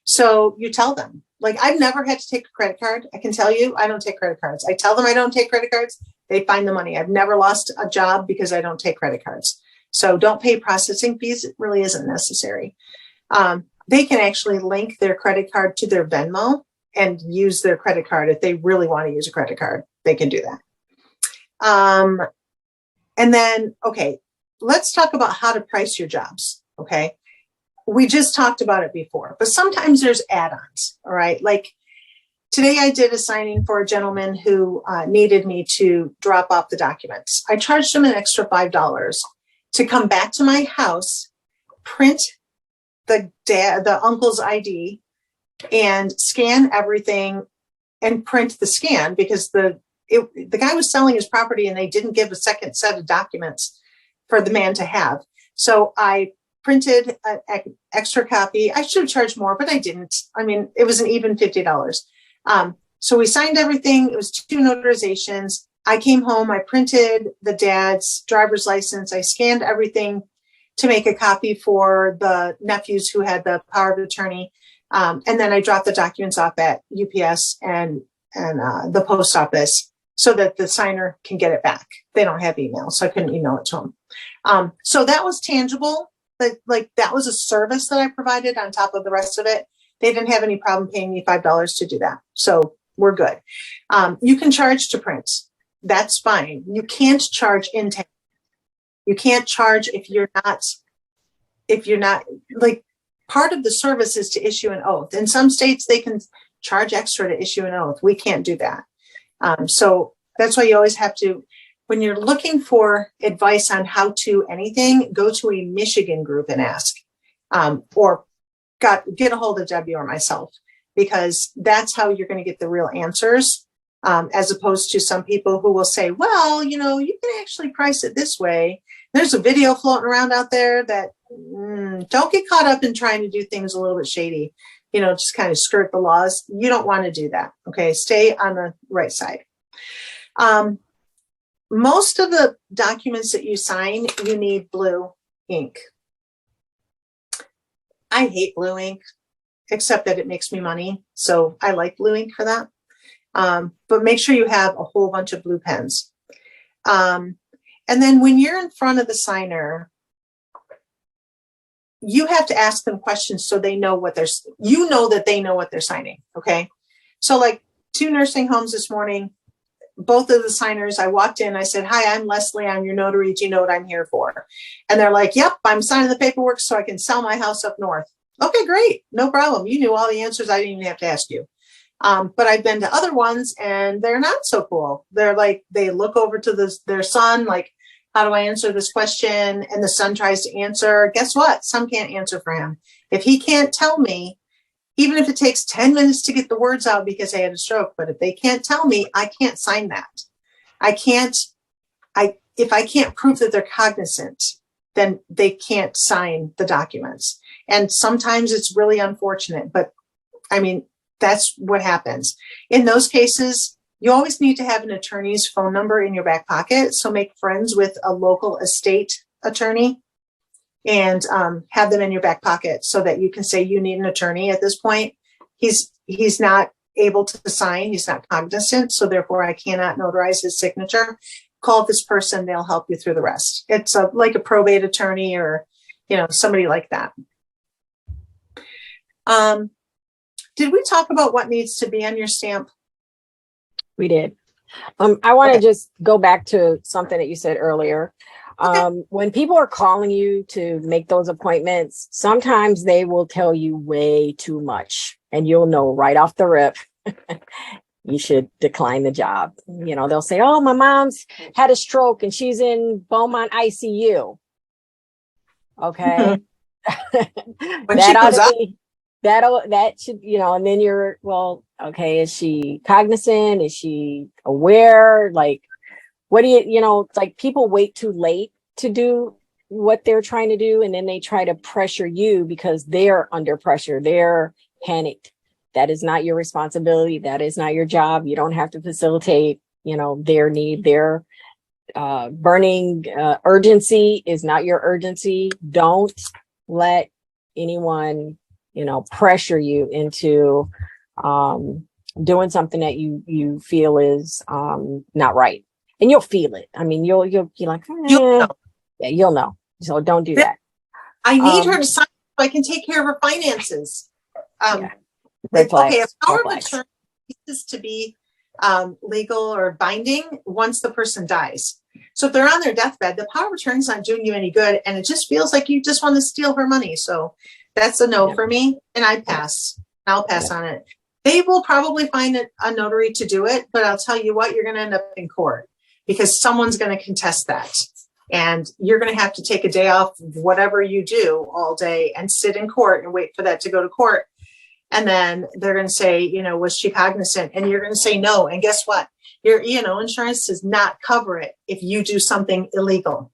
So you tell them, like, I've never had to take a credit card. I can tell you, I don't take credit cards. I tell them I don't take credit cards. They find the money. I've never lost a job because I don't take credit cards. So don't pay processing fees. It really isn't necessary. They can actually link their credit card to their Venmo and use their credit card. If they really want to use a credit card, they can do that. And then, okay, let's talk about how to price your jobs. Okay. We just talked about it before, but sometimes there's add-ons. All right. Like today I did a signing for a gentleman who needed me to drop off the documents. I charged him an extra $5 to come back to my house, print the uncle's ID and scan everything and print the scan because the guy was selling his property and they didn't give a second set of documents for the man to have. So I printed an extra copy. I should have charged more, but I didn't. I mean, it was an even $50. So we signed everything. It was 2 notarizations. I came home. I printed the dad's driver's license. I scanned everything to make a copy for the nephews who had the power of attorney. And then I dropped the documents off at UPS and the post office so that the signer can get it back. They don't have email, so I couldn't email it to them. So that was tangible. But like that was a service that I provided on top of the rest of it. They didn't have any problem paying me $5 to do that. So we're good. You can charge to print. That's fine. You can't charge in time. You can't charge if you're not like part of the service is to issue an oath. In some states, they can charge extra to issue an oath. We can't do that. So that's why you always have to, when you're looking for advice on how to anything, go to a Michigan group and ask, or get a hold of Debbie or myself, because that's how you're going to get the real answers, as opposed to some people who will say, well, you can actually price it this way. There's a video floating around out there that don't get caught up in trying to do things a little bit shady, just kind of skirt the laws. You don't want to do that. Okay. Stay on the right side. Most of the documents that you sign, you need blue ink. I hate blue ink, except that it makes me money. So I like blue ink for that. But make sure you have a whole bunch of blue pens. And then when you're in front of the signer, you have to ask them questions so they know what that they know what they're signing. Okay. So like 2 nursing homes this morning, both of the signers, I walked in, I said, hi, I'm Leslie. I'm your notary. Do you know what I'm here for? And they're like, yep, I'm signing the paperwork so I can sell my house up north. Okay, great. No problem. You knew all the answers. I didn't even have to ask you. But I've been to other ones and they're not so cool. They're like, they look over to their son, like, how do I answer this question? And the son tries to answer. Guess what? Some can't answer for him. If he can't tell me, even if it takes 10 minutes to get the words out because I had a stroke, but if they can't tell me, I can't sign that. If I can't prove that they're cognizant, then they can't sign the documents. And sometimes it's really unfortunate, but I mean, that's what happens. In those cases, you always need to have an attorney's phone number in your back pocket. So make friends with a local estate attorney and have them in your back pocket so that you can say you need an attorney at this point. He's not able to sign. He's not cognizant. So therefore I cannot notarize his signature. Call this person. They'll help you through the rest. It's like a probate attorney or, somebody like that. Did we talk about what needs to be on your stamp? We did. I want to just go back to something that you said earlier. When people are calling you to make those appointments, sometimes they will tell you way too much and you'll know right off the rip, you should decline the job. They'll say, oh, my mom's had a stroke and she's in Beaumont ICU. Okay. That should, and then you're, well, okay, is she cognizant? Is she aware? Like, what do it's like people wait too late to do what they're trying to do. And then they try to pressure you because they're under pressure. They're panicked. That is not your responsibility. That is not your job. You don't have to facilitate, their need, their burning urgency is not your urgency. Don't let anyone, pressure you into doing something that you feel is not right. And you'll feel it. I mean, you'll be like, you'll know. So don't do that. I need her to sign so I can take care of her finances. Red flags, okay, a power of red attorney needs to be legal or binding once the person dies. So if they're on their deathbed, the power of attorney is not doing you any good, and it just feels like you just want to steal her money. So that's a no for me, and I pass. I'll pass on it. They will probably find a notary to do it, but I'll tell you what, you're going to end up in court because someone's going to contest that. And you're going to have to take a day off, whatever you do all day, and sit in court and wait for that to go to court. And then they're going to say, was she cognizant? And you're going to say no. And guess what? Your E&O insurance does not cover it if you do something illegal.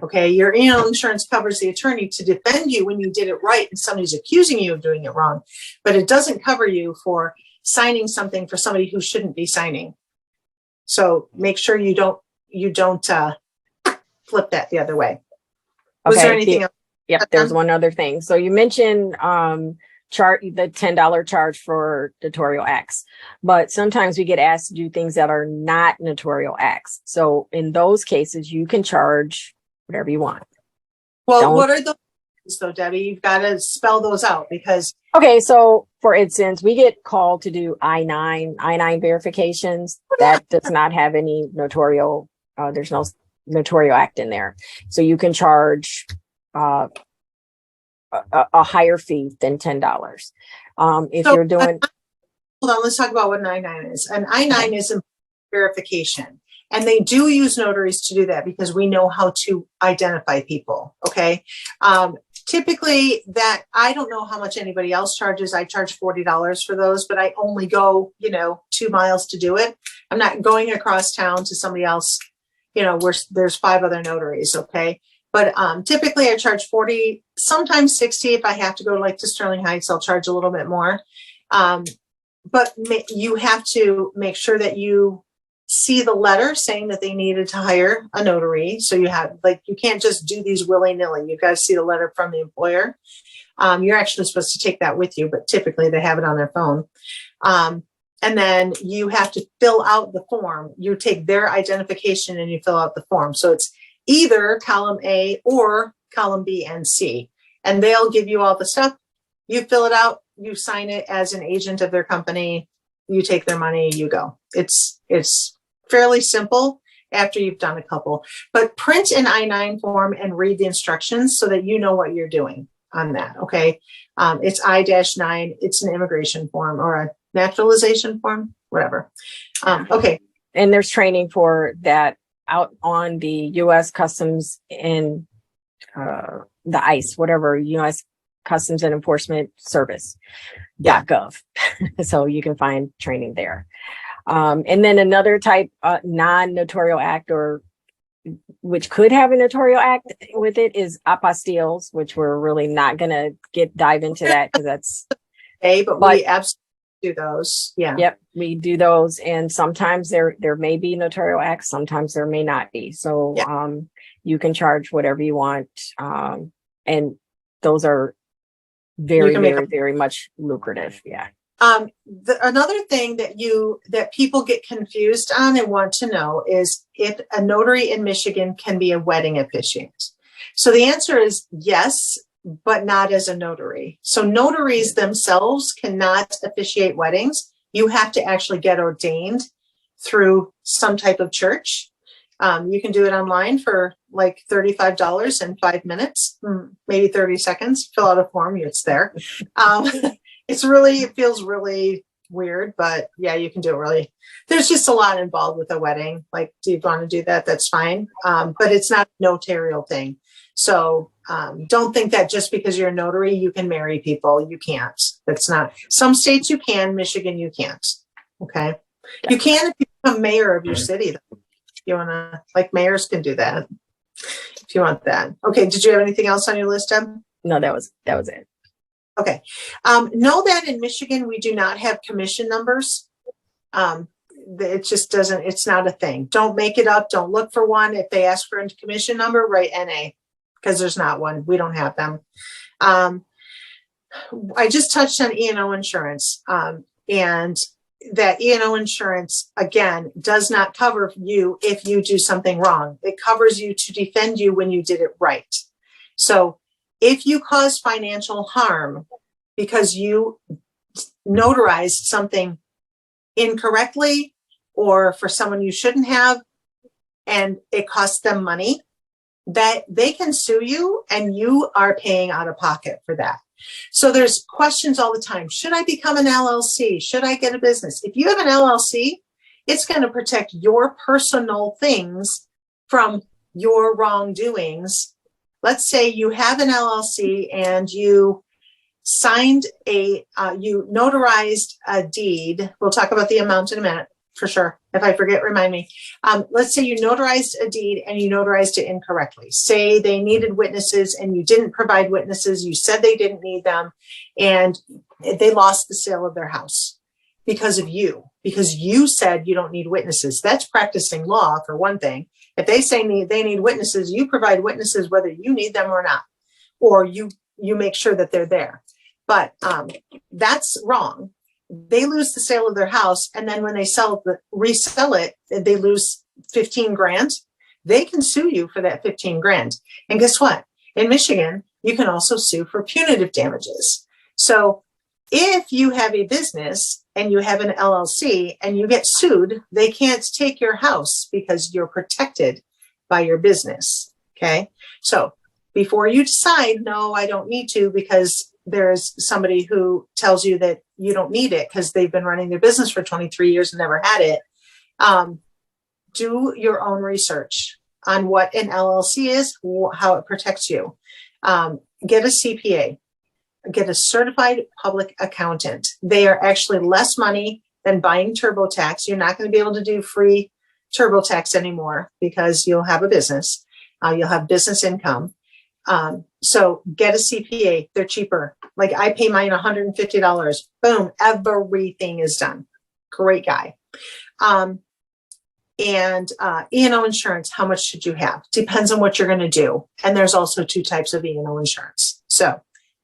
Okay. Your E&O insurance covers the attorney to defend you when you did it right and somebody's accusing you of doing it wrong, but it doesn't cover you for signing something for somebody who shouldn't be signing. So make sure you don't flip that the other way. Was there anything else? Yep. There's one other thing. So you mentioned the $10 charge for notarial acts, but sometimes we get asked to do things that are not notarial acts. So in those cases, you can charge whatever you want. Well, what are those? So Debbie, you've got to spell those out because. Okay. So for instance, we get called to do I-9 verifications. That does not have any notarial, there's no notarial act in there. So you can charge a higher fee than $10. If you're doing. Hold on, let's talk about what an I-9 is. An I-9 is a verification. And they do use notaries to do that because we know how to identify people. Okay. Typically that, I don't know how much anybody else charges. I charge $40 for those, but I only go, 2 miles to do it. I'm not going across town to somebody else, where there's 5 other notaries. Okay. But typically I charge 40, sometimes 60. If I have to go to Sterling Heights, I'll charge a little bit more. But you have to make sure that you see the letter saying that they needed to hire a notary. So you have you can't just do these willy-nilly. You've got to see the letter from the employer. You're actually supposed to take that with you, but typically they have it on their phone. And then you have to fill out the form. You take their identification and you fill out the form. So it's either column A or column B and C. And they'll give you all the stuff. You fill it out, you sign it as an agent of their company, you take their money, you go. It's fairly simple after you've done a couple. But print an I-9 form and read the instructions so that you know what you're doing on that, okay? It's I-9, it's an immigration form or a naturalization form, whatever. Okay. And there's training for that out on the U.S. Customs and the ICE, whatever, U.S. Customs and Enforcement Service.gov. So you can find training there. And then another type, non-notarial act, or which could have a notarial act with it, is apostilles, which we're really not going to dive into that because that's. Okay, but we absolutely do those. Yeah. Yep, we do those, and sometimes there may be notarial acts, sometimes there may not be. So you can charge whatever you want And those are You very, can make very, very much lucrative. Yeah. Another thing that people get confused on and want to know is if a notary in Michigan can be a wedding officiant. So the answer is yes, but not as a notary. So notaries themselves cannot officiate weddings. You have to actually get ordained through some type of church. You can do it online for like $35 in 5 minutes, maybe 30 seconds. Fill out a form, it's there. It feels really weird, but yeah, you can do it really. There's just a lot involved with a wedding. Like, do you want to do that? That's fine. But it's not a notarial thing. So don't think that just because you're a notary, you can marry people. You can't. That's not. Some states you can, Michigan you can't. Okay. Yeah. You can if you become mayor of your city. Though. You want to, like, mayors can do that if you want that. Okay. Did you have anything else on your list, Deb? No, that was it. Okay. Know that in Michigan, we do not have commission numbers. It just doesn't, it's not a thing. Don't make it up. Don't look for one. If they ask for a commission number, write NA, because there's not one. We don't have them. I just touched on E&O insurance, and that E&O insurance, again, does not cover you if you do something wrong. It covers you to defend you when you did it right. So if you cause financial harm because you notarized something incorrectly or for someone you shouldn't have, and it costs them money, that they can sue you and you are paying out of pocket for that. So there's questions all the time. Should I become an LLC? Should I get a business? If you have an LLC, it's going to protect your personal things from your wrongdoings. Let's say you have an LLC and you signed you notarized a deed. We'll talk about the amount in a minute for sure. If I forget, remind me. Let's say you notarized a deed and you notarized it incorrectly. Say they needed witnesses and you didn't provide witnesses. You said they didn't need them and they lost the sale of their house because of you, because you said you don't need witnesses. That's practicing law for one thing. If they say they need witnesses, you provide witnesses whether you need them or not, or you make sure that they're there. But that's wrong. They lose the sale of their house, and then when they resell it, they lose 15 grand. They can sue you for that 15 grand. And guess what? In Michigan, you can also sue for punitive damages. So if you have a business and you have an LLC and you get sued, they can't take your house because you're protected by your business. Okay. So before you decide, no, I don't need to, because there's somebody who tells you that you don't need it because they've been running their business for 23 years and never had it. Do your own research on what an LLC is, how it protects you. Get a CPA, get a certified public accountant. They are actually less money than buying TurboTax. You're not going to be able to do free TurboTax anymore because you'll have a business. You'll have business income. So get a CPA. They're cheaper. Like I pay mine $150. Boom. Everything is done. Great guy. And E&O insurance, how much should you have? Depends on what you're going to do. And there's also 2 types of E&O insurance. So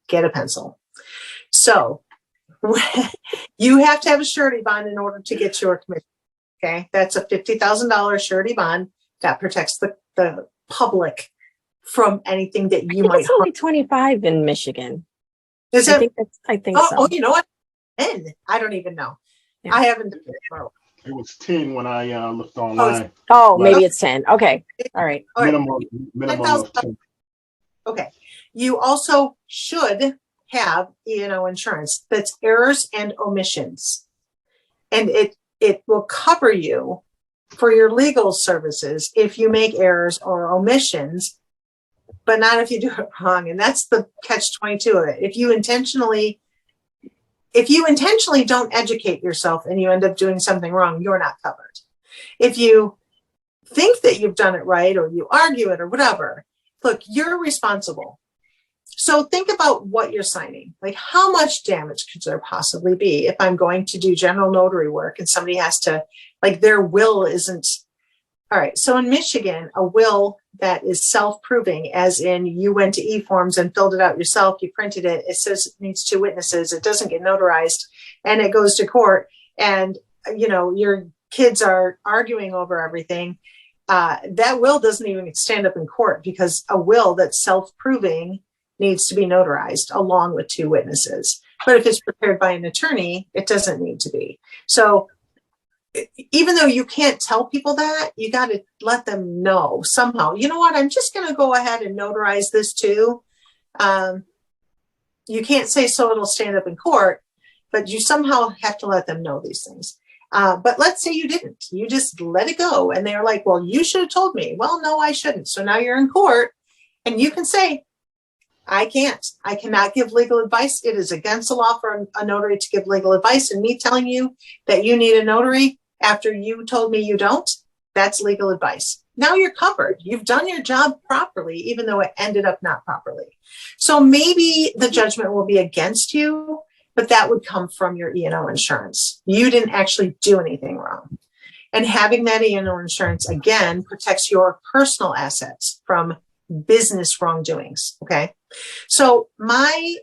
get a pencil. So you have to have a surety bond in order to get your commission. Okay. That's a $50,000 surety bond that protects the public from anything that you might. It's only 25 in Michigan. Is it? I think so. Oh, you know what? 10. I don't even know. Yeah. I haven't done it for a while. It was 10 when I looked online. Maybe it's 10. Okay. All right. Minimum of 10. Okay. You also should have E&O insurance. That's errors and omissions. And it will cover you for your legal services if you make errors or omissions, but not if you do it wrong. And that's the catch-22 of it. If you intentionally don't educate yourself and you end up doing something wrong, you're not covered. If you think that you've done it right, or you argue it or whatever, look, you're responsible. So think about what you're signing. Like, how much damage could there possibly be if I'm going to do general notary work and somebody has to, like, their will isn't. All right. So in Michigan, a will that is self-proving, as in you went to e-forms and filled it out yourself, you printed it, it says it needs 2 witnesses, it doesn't get notarized, and it goes to court, and your kids are arguing over everything, that will doesn't even stand up in court, because a will that's self-proving needs to be notarized along with 2 witnesses. But if it's prepared by an attorney, it doesn't need to be. So even though you can't tell people that, you got to let them know somehow, you know what, I'm just going to go ahead and notarize this too. You can't say so it'll stand up in court, but you somehow have to let them know these things. But let's say you didn't, you just let it go. And they're like, well, you should have told me. Well, no, I shouldn't. So now you're in court and you can say, I cannot give legal advice. It is against the law for a notary to give legal advice. And me telling you that you need a notary after you told me you don't, that's legal advice. Now you're covered. You've done your job properly, even though it ended up not properly. So maybe the judgment will be against you, but that would come from your E&O insurance. You didn't actually do anything wrong. And having that E&O insurance, again, protects your personal assets from business wrongdoings, okay? So my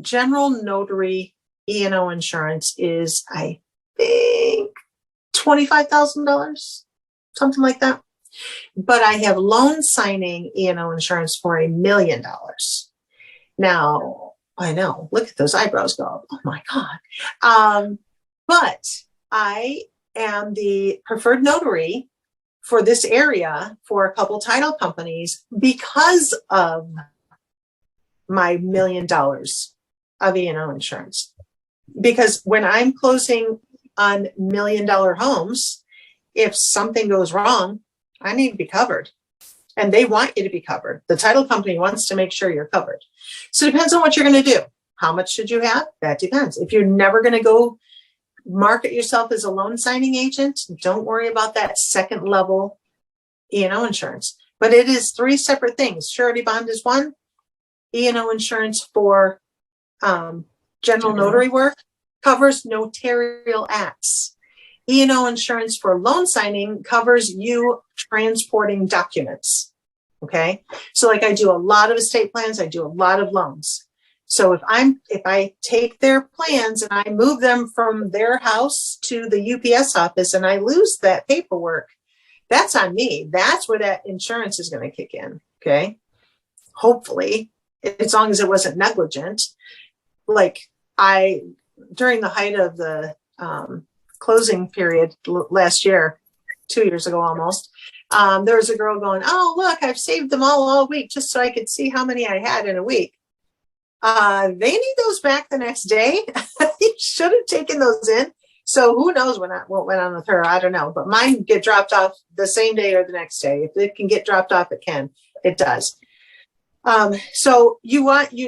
general notary E&O insurance is, I think, $25,000, something like that. But I have loan signing E&O insurance for $1 million. Now, I know, look at those eyebrows go up. Oh my God. But I am the preferred notary for this area for a couple title companies because of my $1 million of E&O insurance. Because when I'm closing on $1 million homes, if something goes wrong, I need to be covered. And they want you to be covered. The title company wants to make sure you're covered. So it depends on what you're going to do. How much should you have? That depends. If you're never going to go market yourself as a loan signing agent, don't worry about that second level E&O insurance. But it is 3 separate things. Surety bond is one. E&O insurance for general notary work covers notarial acts. E&O insurance for loan signing covers you transporting documents. Okay. So like I do a lot of estate plans, I do a lot of loans. So if I take their plans and I move them from their house to the UPS office and I lose that paperwork, that's on me. That's where that insurance is going to kick in. Okay. Hopefully, as long as it wasn't negligent. Like during the height of the closing period last year, 2 years ago almost, there was a girl going, oh, look, I've saved them all week just so I could see how many I had in a week. They need those back the next day. You should have taken those in. So who knows what went on with her? I don't know. But mine get dropped off the same day or the next day. If it can get dropped off, it can. It does. So you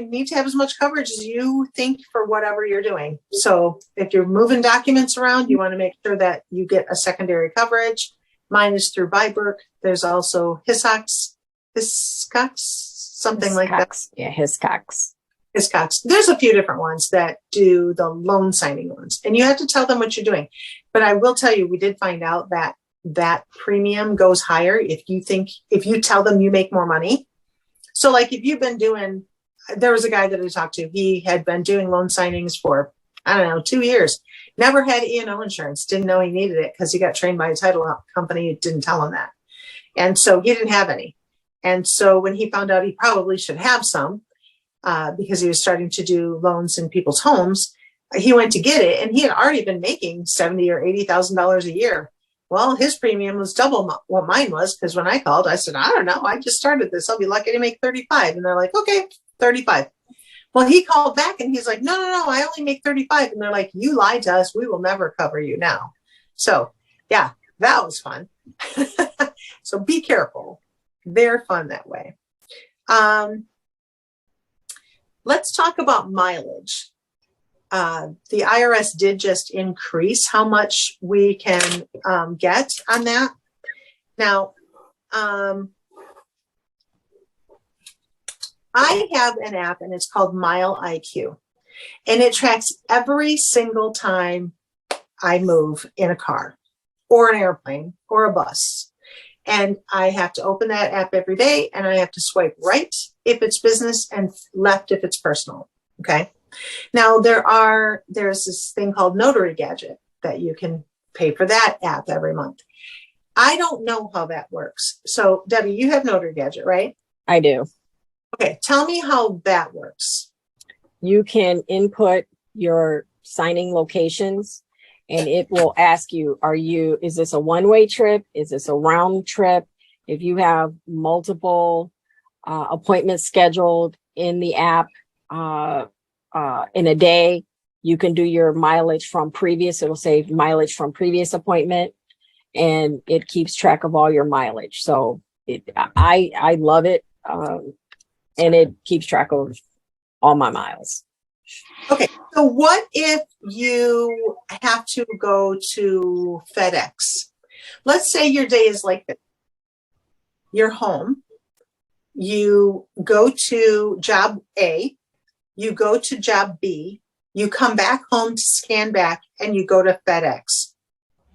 need to have as much coverage as you think for whatever you're doing. So if you're moving documents around, you want to make sure that you get a secondary coverage. Mine is through Byberg. There's also Hiscox, something like that. Yeah, Hiscox. There's a few different ones that do the loan signing ones, and you have to tell them what you're doing. But I will tell you, we did find out that premium goes higher if you tell them you make more money. So like if you've been doing, there was a guy that I talked to, he had been doing loan signings for, 2 years, never had E&O insurance, didn't know he needed it because he got trained by a title company, didn't tell him that. And so he didn't have any. And so when he found out he probably should have some, because he was starting to do loans in people's homes, he went to get it and he had already been making $70,000 or $80,000 a year. Well, his premium was double what mine was, because when I called, I said, I don't know, I just started this. I'll be lucky to make 35. And they're like, okay, 35. Well, he called back and he's like, no, I only make 35. And they're like, you lied to us. We will never cover you now. So yeah, that was fun. So be careful. They're fun that way. Let's talk about mileage. The IRS did just increase how much we can get on that. Now, I have an app and it's called Mile IQ, and it tracks every single time I move in a car or an airplane or a bus. And I have to open that app every day, and I have to swipe right if it's business and left if it's personal. Okay. Now there's this thing called Notary Gadget that you can pay for that app every month. I don't know how that works. So Debbie, you have Notary Gadget, right? I do. Okay. Tell me how that works. You can input your signing locations and it will ask you, is this a one-way trip? Is this a round trip? If you have multiple appointments scheduled in the app in a day, you can do your mileage from previous. It'll say mileage from previous appointment, and it keeps track of all your mileage. So I love it. And it keeps track of all my miles. Okay. So what if you have to go to FedEx? Let's say your day is like this. You're home. You go to job A. You go to job B. You come back home to scan back, and you go to FedEx.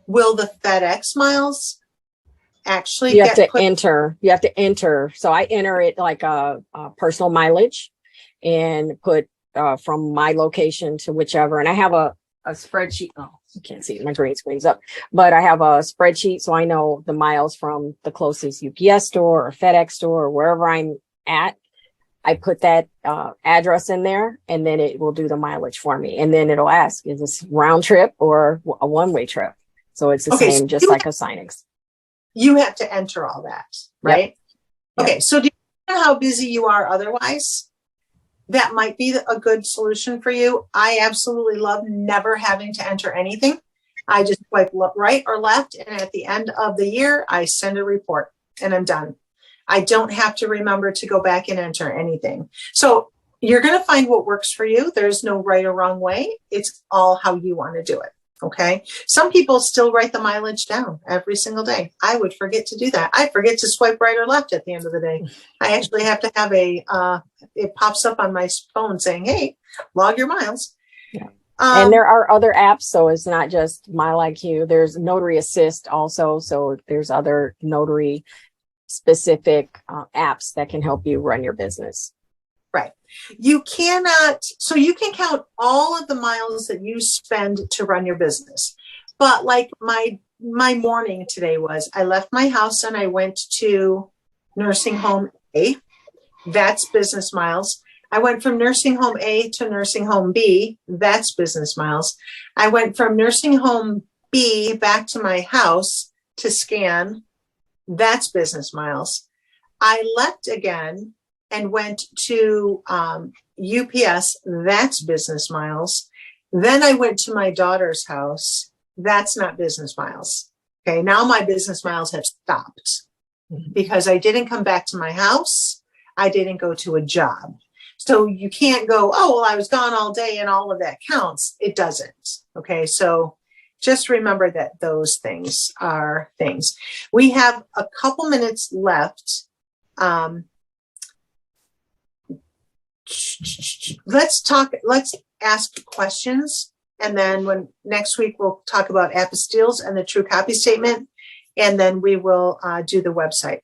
Will the FedEx miles actually You have to enter. So I enter it like a personal mileage and put from my location to whichever. And I have a spreadsheet. Oh, you can't see it. My green screen's up, but I have a spreadsheet. So I know the miles from the closest UPS store or FedEx store or wherever I'm at. I put that address in there, and then it will do the mileage for me. And then it'll ask, is this round trip or a one-way trip? So it's the same, just like a signings. You have to enter all that, right? Yep. Okay. So do you know how busy you are otherwise? That might be a good solution for you. I absolutely love never having to enter anything. I just swipe right or left, and at the end of the year, I send a report, and I'm done. I don't have to remember to go back and enter anything. So you're going to find what works for you. There's no right or wrong way. It's all how you want to do it. Okay. Some people still write the mileage down every single day. I would forget to do that. I forget to swipe right or left at the end of the day. I actually have to have it pops up on my phone saying, hey, log your miles. Yeah. And there are other apps. So it's not just MileIQ. There's Notary Assist also. So there's other notary specific apps that can help you run your business. Right. You cannot, so you can count all of the miles that you spend to run your business. But like my morning today was, I left my house and I went to nursing home A. That's business miles. I went from nursing home A to nursing home B. That's business miles. I went from nursing home B back to my house to scan. That's business miles. I left again and went to UPS. That's business miles. Then I went to my daughter's house. That's not business miles. Okay, now my business miles have stopped because I didn't come back to my house. I didn't go to a job. So you can't go, oh, well, I was gone all day and all of that counts. It doesn't. Okay, so just remember that those things are things. We have a couple minutes left. Let's ask questions. And then next week, we'll talk about apostilles and the true copy statement. And then we will do the website,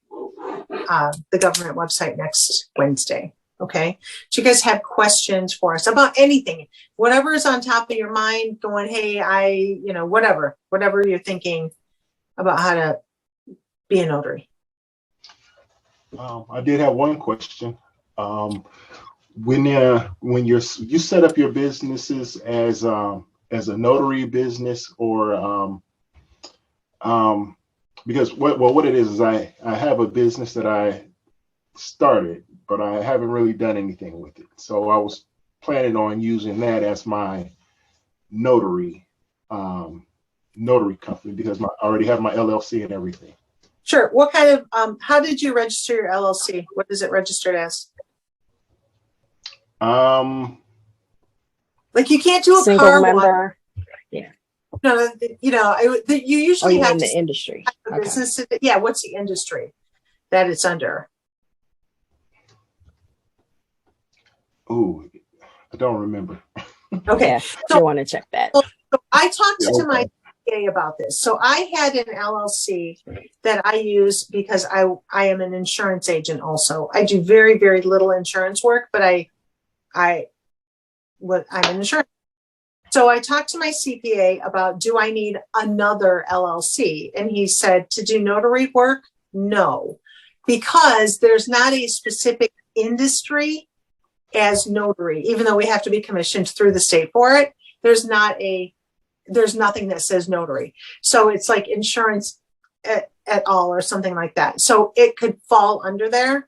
the government website next Wednesday. Okay. Do you guys have questions for us about anything, whatever is on top of your mind going, hey, whatever you're thinking about how to be a notary? I did have one question. When you set up your businesses as a notary business, or because what it is I have a business that I started, but I haven't really done anything with it. So I was planning on using that as my notary company, because I already have my LLC and everything. Sure. What kind of how did you register your LLC? What is it registered as? Like you can't do a single car member. One. Yeah. No, you usually have in to the industry. Okay. Business. Yeah. What's the industry that it's under? Oh, I don't remember. Okay. Yeah, so you want to check that. So I talked to my CPA about this. So I had an LLC that I use because I am an insurance agent also. I do very, very little insurance work, but I'm an insurance. So I talked to my CPA about, do I need another LLC? And he said, to do notary work, no, because there's not a specific industry as notary, even though we have to be commissioned through the state for it. There's nothing that says notary. So it's like insurance at all or something like that. So it could fall under there.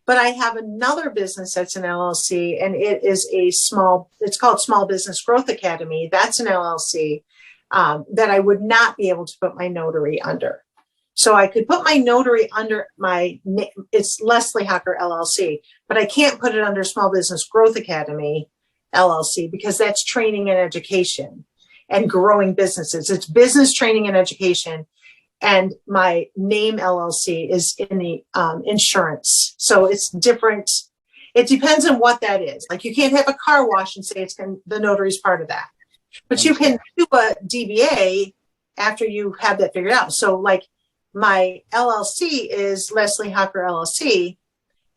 But I have another business that's an LLC, and it is it's called Small Business Growth Academy. That's an LLC that I would not be able to put my notary under. So I could put my notary under it's Leslie Hocker LLC, but I can't put it under Small Business Growth Academy LLC because that's training and education and growing businesses. It's business training and education. And my name LLC is in the insurance. So it's different. It depends on what that is. Like you can't have a car wash and say the notary's part of that. But you can do a DBA after you have that figured out. So like my LLC is Leslie Hocker LLC,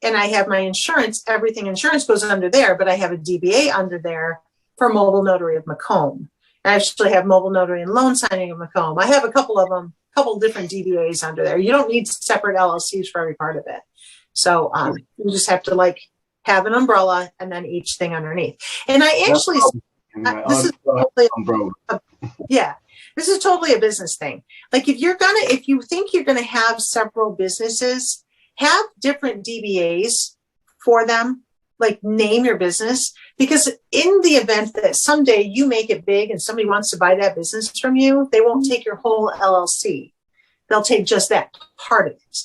and I have my insurance, everything insurance goes under there, but I have a DBA under there for Mobile Notary of Macomb. I actually have Mobile Notary and Loan Signing of Macomb. I have a couple of them. Couple different DBAs under there. You don't need separate LLCs for every part of it. So you just have to like have an umbrella and then each thing underneath. And I actually, this is totally a business thing. Like if you think you're going to have several businesses, have different DBAs for them, like name your business, because in the event that someday you make it big and somebody wants to buy that business from you, they won't take your whole LLC. They'll take just that part of it.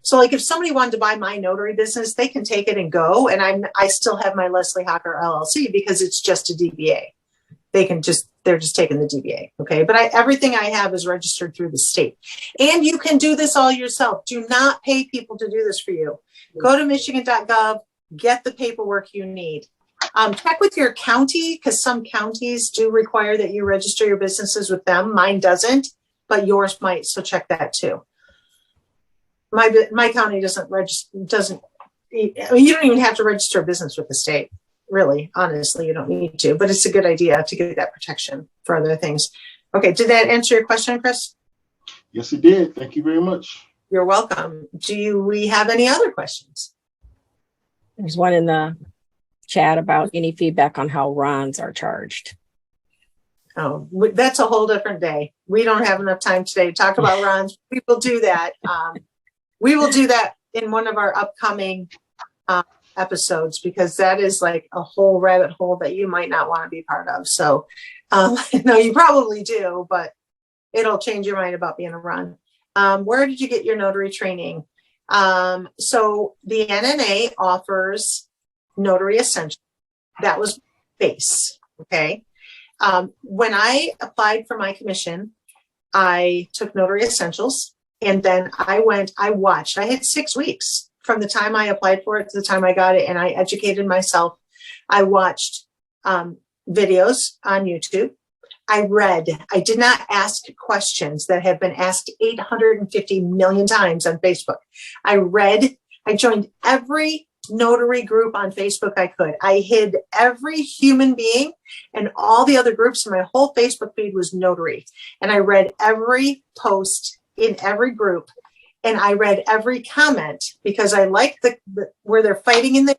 So like if somebody wanted to buy my notary business, they can take it and go. And I still have my Leslie Hocker LLC because it's just a DBA. They're just taking the DBA. Okay. But everything I have is registered through the state. And you can do this all yourself. Do not pay people to do this for you. Go to michigan.gov. Get the paperwork you need. Check with your county because some counties do require that you register your businesses with them. Mine doesn't, but yours might. So check that too. My county doesn't register. You don't even have to register a business with the state. Really, honestly, you don't need to. But it's a good idea to get that protection for other things. Okay, did that answer your question, Chris? Yes, it did. Thank you very much. You're welcome. We have any other questions? There's one in the chat about any feedback on how RONs are charged. Oh, that's a whole different day. We don't have enough time today to talk about RONs. We will do that. We will do that in one of our upcoming episodes because that is like a whole rabbit hole that you might not want to be part of. So, no, you probably do, but it'll change your mind about being a RON. Where did you get your notary training? So the NNA offers Notary Essentials. That was base. Okay. When I applied for my commission, I took Notary Essentials and then I watched. I had 6 weeks from the time I applied for it to the time I got it, and I educated myself. I watched videos on YouTube. I read. I did not ask questions that have been asked 850 million times on Facebook. I read. I joined every notary group on Facebook I could. I hid every human being and all the other groups. My whole Facebook feed was notary. And I read every post in every group. And I read every comment because I like where they're fighting in the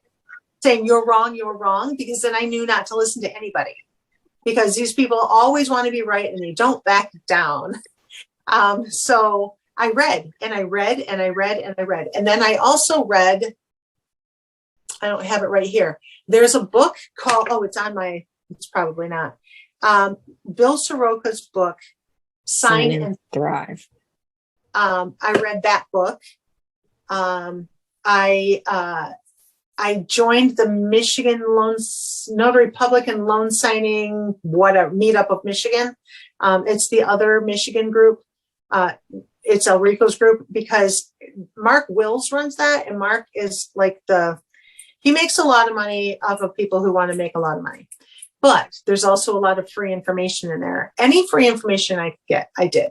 saying you're wrong, because then I knew not to listen to anybody because these people always want to be right and they don't back down. So I read and I read and I read and I read. And then I also read, I don't have it right here. There's a book called, it's probably not. Bill Soroka's book, Sign and Thrive. I read that book. I joined the Michigan Notary Public and Loan Signing, meetup of Michigan. It's the other Michigan group. It's Elrico's group because Mark Wills runs that. And Mark is like he makes a lot of money off of people who want to make a lot of money. But there's also a lot of free information in there. Any free information I could get, I did.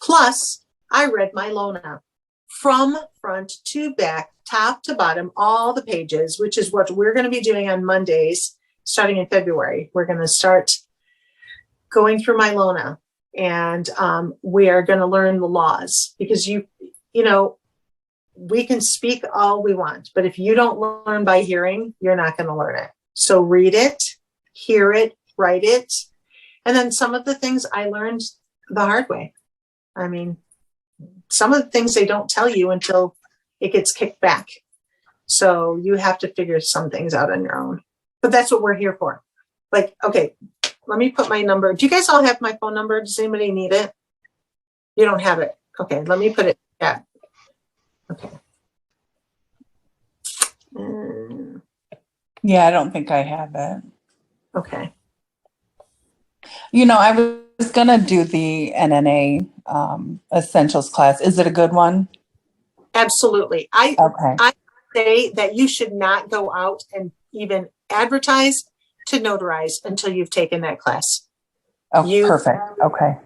Plus, I read my Lona from front to back, top to bottom, all the pages, which is what we're going to be doing on Mondays, starting in February. We're going to start going through my Lona, and we are going to learn the laws, because you know, we can speak all we want, but if you don't learn by hearing, you're not going to learn it. So read it, hear it, write it. And then some of the things I learned the hard way. I mean, some of the things they don't tell you until it gets kicked back. So you have to figure some things out on your own. But that's what we're here for. Like, okay, let me put my number. Do you guys all have my phone number? Does anybody need it? You don't have it. Okay, let me put it. Yeah. Okay. Yeah, I don't think I have it. Okay. You know, I was going to do the NNA essentials class. Is it a good one? Absolutely. Okay. I say that you should not go out and even advertise to notarize until you've taken that class. Oh, You perfect. Okay.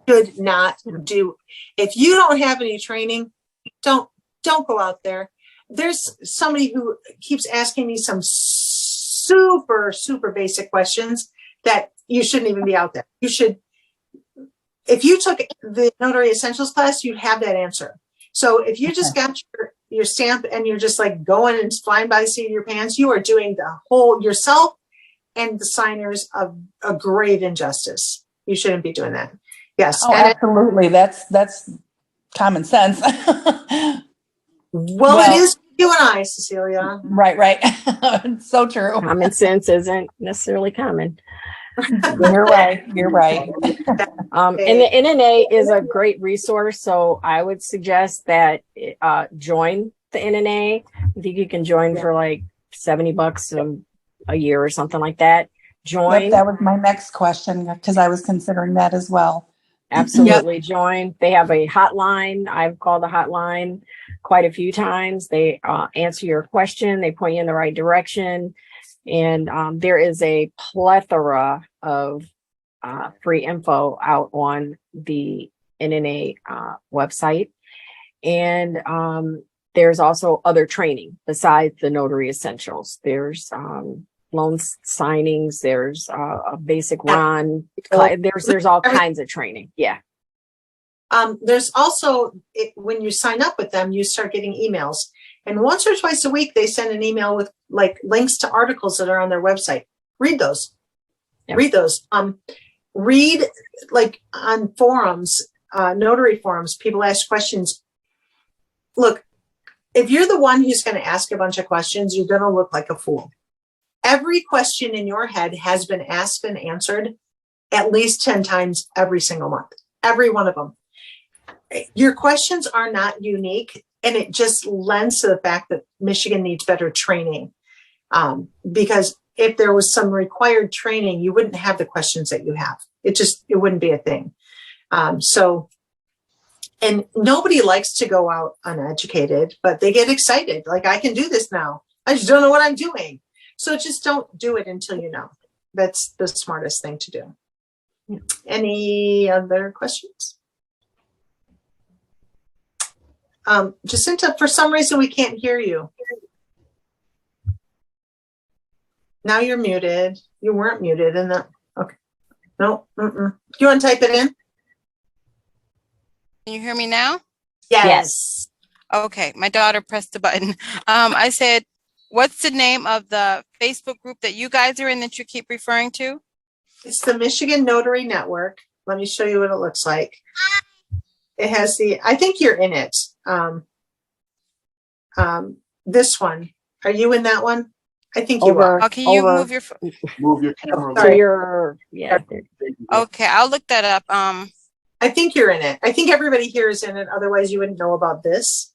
should not do. If you don't have any training, don't go out there. There's somebody who keeps asking me some super basic questions that you shouldn't even be out there. You should, if you took the Notary Essentials class, you'd have that answer. So if you just got your stamp and you're just like going and flying by the seat of your pants, you are doing the whole yourself and the signers a grave injustice. You shouldn't be doing that. Yes. Oh, absolutely. That's common sense. Well, it is you and I, Cecilia. Right. So true. Common sense isn't necessarily common. You're right. And the NNA is a great resource. So I would suggest that join the NNA. I think you can join for like $70 a year or something like that. Join. Yep, that was my next question, because I was considering that as well. Absolutely. Join. They have a hotline. I've called the hotline quite a few times. They answer your question. They point you in the right direction. And there is a plethora of free info out on the NNA website. And there's also other training besides the Notary Essentials. There's loan signings. There's a basic run. There's all kinds of training. Yeah. There's also, when you sign up with them, you start getting emails. And once or twice a week, they send an email with like links to articles that are on their website. Read those. Yep. Read those. Read like on forums, notary forums, people ask questions. Look, if you're the one who's going to ask a bunch of questions, you're going to look like a fool. Every question in your head has been asked and answered at least 10 times every single month. Every one of them. Your questions are not unique, and it just lends to the fact that Michigan needs better training. Because if there was some required training, you wouldn't have the questions that you have. It wouldn't be a thing. And nobody likes to go out uneducated, but they get excited. Like, I can do this now. I just don't know what I'm doing. So just don't do it until you know. That's the smartest thing to do. Any other questions? Jacinta, for some reason, we can't hear you. Now you're muted. You weren't muted in the, okay. No, Do you want to type it in? Can you hear me now? Yes. Okay, my daughter pressed the button. I said, what's the name of the Facebook group that you guys are in that you keep referring to? It's the Michigan Notary Network. Let me show you what it looks like. It has I think you're in it. This one. Are you in that one? I think you are. Oh, can you move your camera? To yeah. Okay, I'll look that up. I think you're in it. I think everybody here is in it. Otherwise, you wouldn't know about this.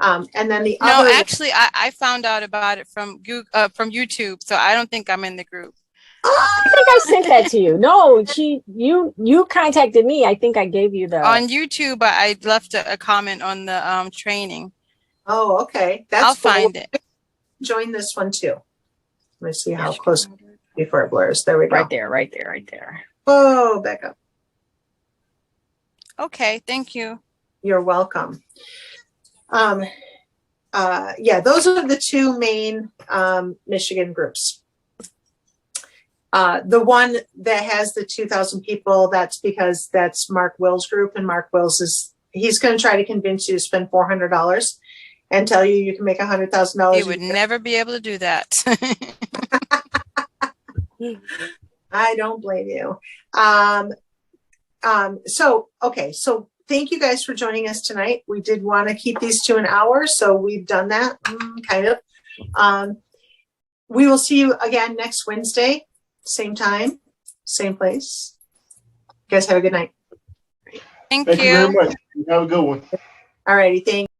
And then the other. No, actually, I found out about it from YouTube, so I don't think I'm in the group. I think I sent that to you. No, you contacted me. I think I gave you on YouTube. I left a comment on the training. Oh, okay. That's I'll find it. Join this one too. Let me see how close. before it blurs. There we go. Right there, right there, right there. Oh, back up. Okay, thank you. You're welcome. Yeah, those are the two main Michigan groups. The one that has the 2,000 people, that's because that's Mark Will's group, and Mark Will's he's going to try to convince you to spend $400 and tell you can make $100,000. He would never be able to do that. I don't blame you. So thank you guys for joining us tonight. We did want to keep these to an hour, so we've done that, kind of. We will see you again next Wednesday, same time, same place. You guys have a good night. Thank Thank you very much. Have a good one. All righty, thanks.